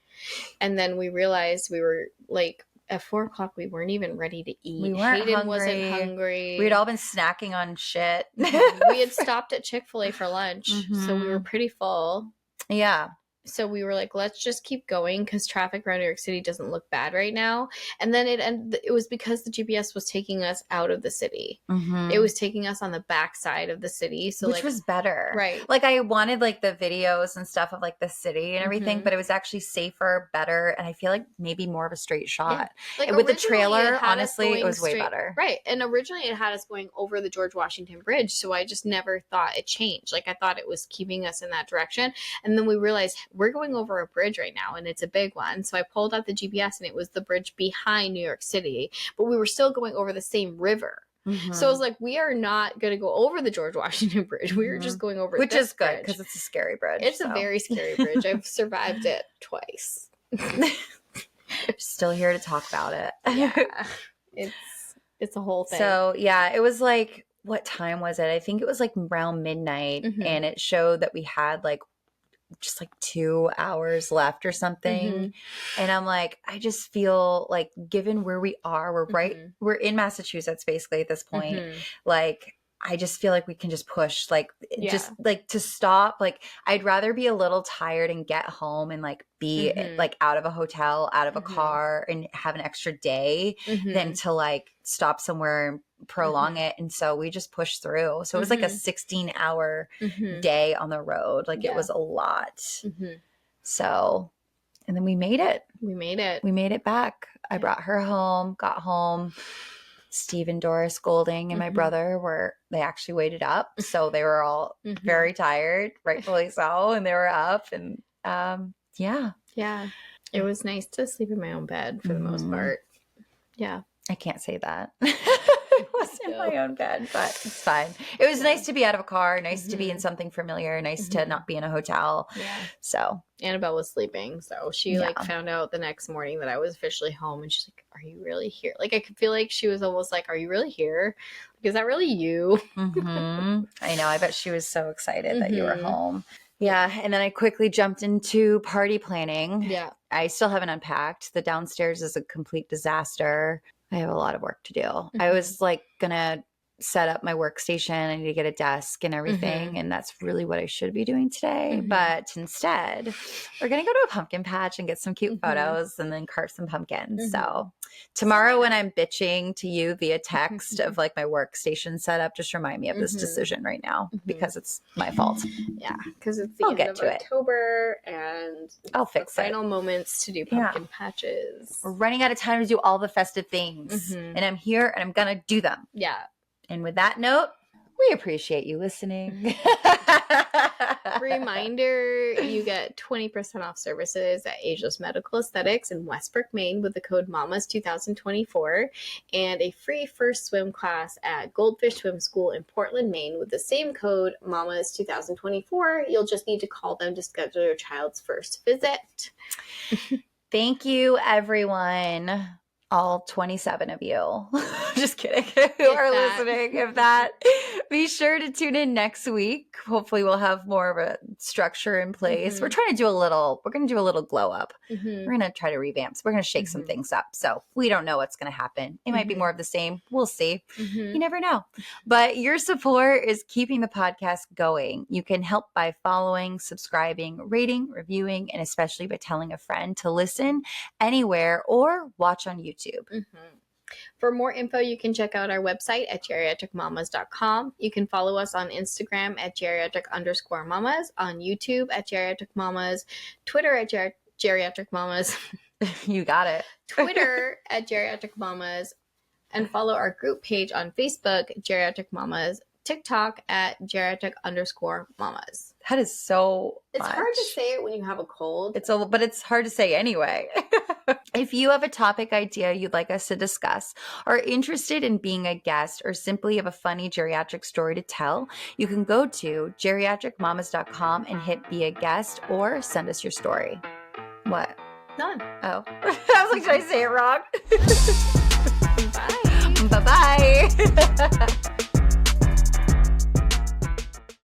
And then we realized we were like, at 4 o'clock, we weren't even ready to eat. We weren't Hayden hungry. wasn't hungry. We'd all been snacking on shit. We had stopped at Chick-fil-A for lunch, so we were pretty full. Yeah. So we were like, let's just keep going, because traffic around New York City doesn't look bad right now. And then it was because the GPS was taking us out of the city. It was taking us on the back side of the city. So which like, was better. Right. Like I wanted like the videos and stuff of like the city and everything, but it was actually safer, better. And I feel like maybe more of a straight shot. Yeah. Like and with the trailer, honestly, it was way better. Right. And originally it had us going over the George Washington Bridge. So I just never thought it changed. Like I thought it was keeping us in that direction. And then we realized we're going over a bridge right now, and it's a big one. So I pulled out the GPS, and it was the bridge behind New York City, but we were still going over the same river. So I was like, we are not going to go over the George Washington Bridge. We are just going over which this is good, bridge. because it's a scary bridge. It's a very scary bridge. I've survived it twice. Still here to talk about it. Yeah. It's a whole thing. So yeah, it was like, what time was it? I think it was like around midnight, and it showed that we had like just like 2 hours left or something. And I'm like, I just feel like, given where we are, we're in Massachusetts basically at this point. Like I just feel like we can just push, like just like to stop. Like I'd rather be a little tired and get home and like be like out of a hotel, out of a car, and have an extra day than to like stop somewhere and prolong it. And so we just pushed through. So it was like a 16-hour day on the road. Like it was a lot. So, and then we made it. We made it back. I brought her home, got home. Steve and Doris Golding and my brother they actually waited up. So they were all very tired, rightfully so. And they were up, and yeah. It was nice to sleep in my own bed for the most part. Yeah. I can't say that. It wasn't my own bed, but it's fine. It was nice to be out of a car, nice to be in something familiar, nice to not be in a hotel. Yeah. So Annabelle was sleeping, so she like found out the next morning that I was officially home, and she's like, "Are you really here?" Like I could feel like she was almost like, "Are you really here? Like, is that really you?" I know. I bet she was so excited that you were home. Yeah. And then I quickly jumped into party planning. Yeah. I still haven't unpacked. The downstairs is a complete disaster. I have a lot of work to do. I was like gonna set up my workstation. I need to get a desk and everything. And that's really what I should be doing today. But instead, we're going to go to a pumpkin patch and get some cute photos and then carve some pumpkins. So tomorrow when I'm bitching to you via text of like my workstation setup, just remind me of this decision right now because it's my fault. Yeah, because it's the end of October and I'll fix the final moments to do pumpkin patches. We're running out of time to do all the festive things. And I'm here and I'm going to do them. Yeah. And with that note, We appreciate you listening. Reminder, you get 20% off services at Ageless Medical Aesthetics in Westbrook, Maine with the code MAMAS2024 and a free first swim class at Goldfish Swim School in Portland, Maine with the same code MAMAS2024. You'll just need to call them to schedule your child's first visit. Thank you, everyone. All 27 of you. Just kidding. Who are listening. If that, be sure to tune in next week. Hopefully we'll have more of a structure in place. We're going to do a little glow up. We're going to try to revamp. So we're going to shake some things up. So we don't know what's going to happen. It might be more of the same. We'll see. You never know. But your support is keeping the podcast going. You can help by following, subscribing, rating, reviewing, and especially by telling a friend to listen anywhere or watch on YouTube. For more info, you can check out our website at geriatricmamas.com. You can follow us on Instagram at geriatric_mamas, on YouTube at Geriatric Mamas, Twitter at Geriatric Mamas. You got it. Twitter at Geriatric Mamas, and follow our group page on Facebook, Geriatric Mamas, TikTok at geriatric_mamas. That is so It's much. hard to say it when you have a cold. But it's hard to say anyway. If you have a topic idea you'd like us to discuss, are interested in being a guest, or simply have a funny geriatric story to tell, you can go to geriatricmamas.com and hit be a guest or send us your story. What? None. Oh. I was like, did I say it wrong? Bye. Bye-bye.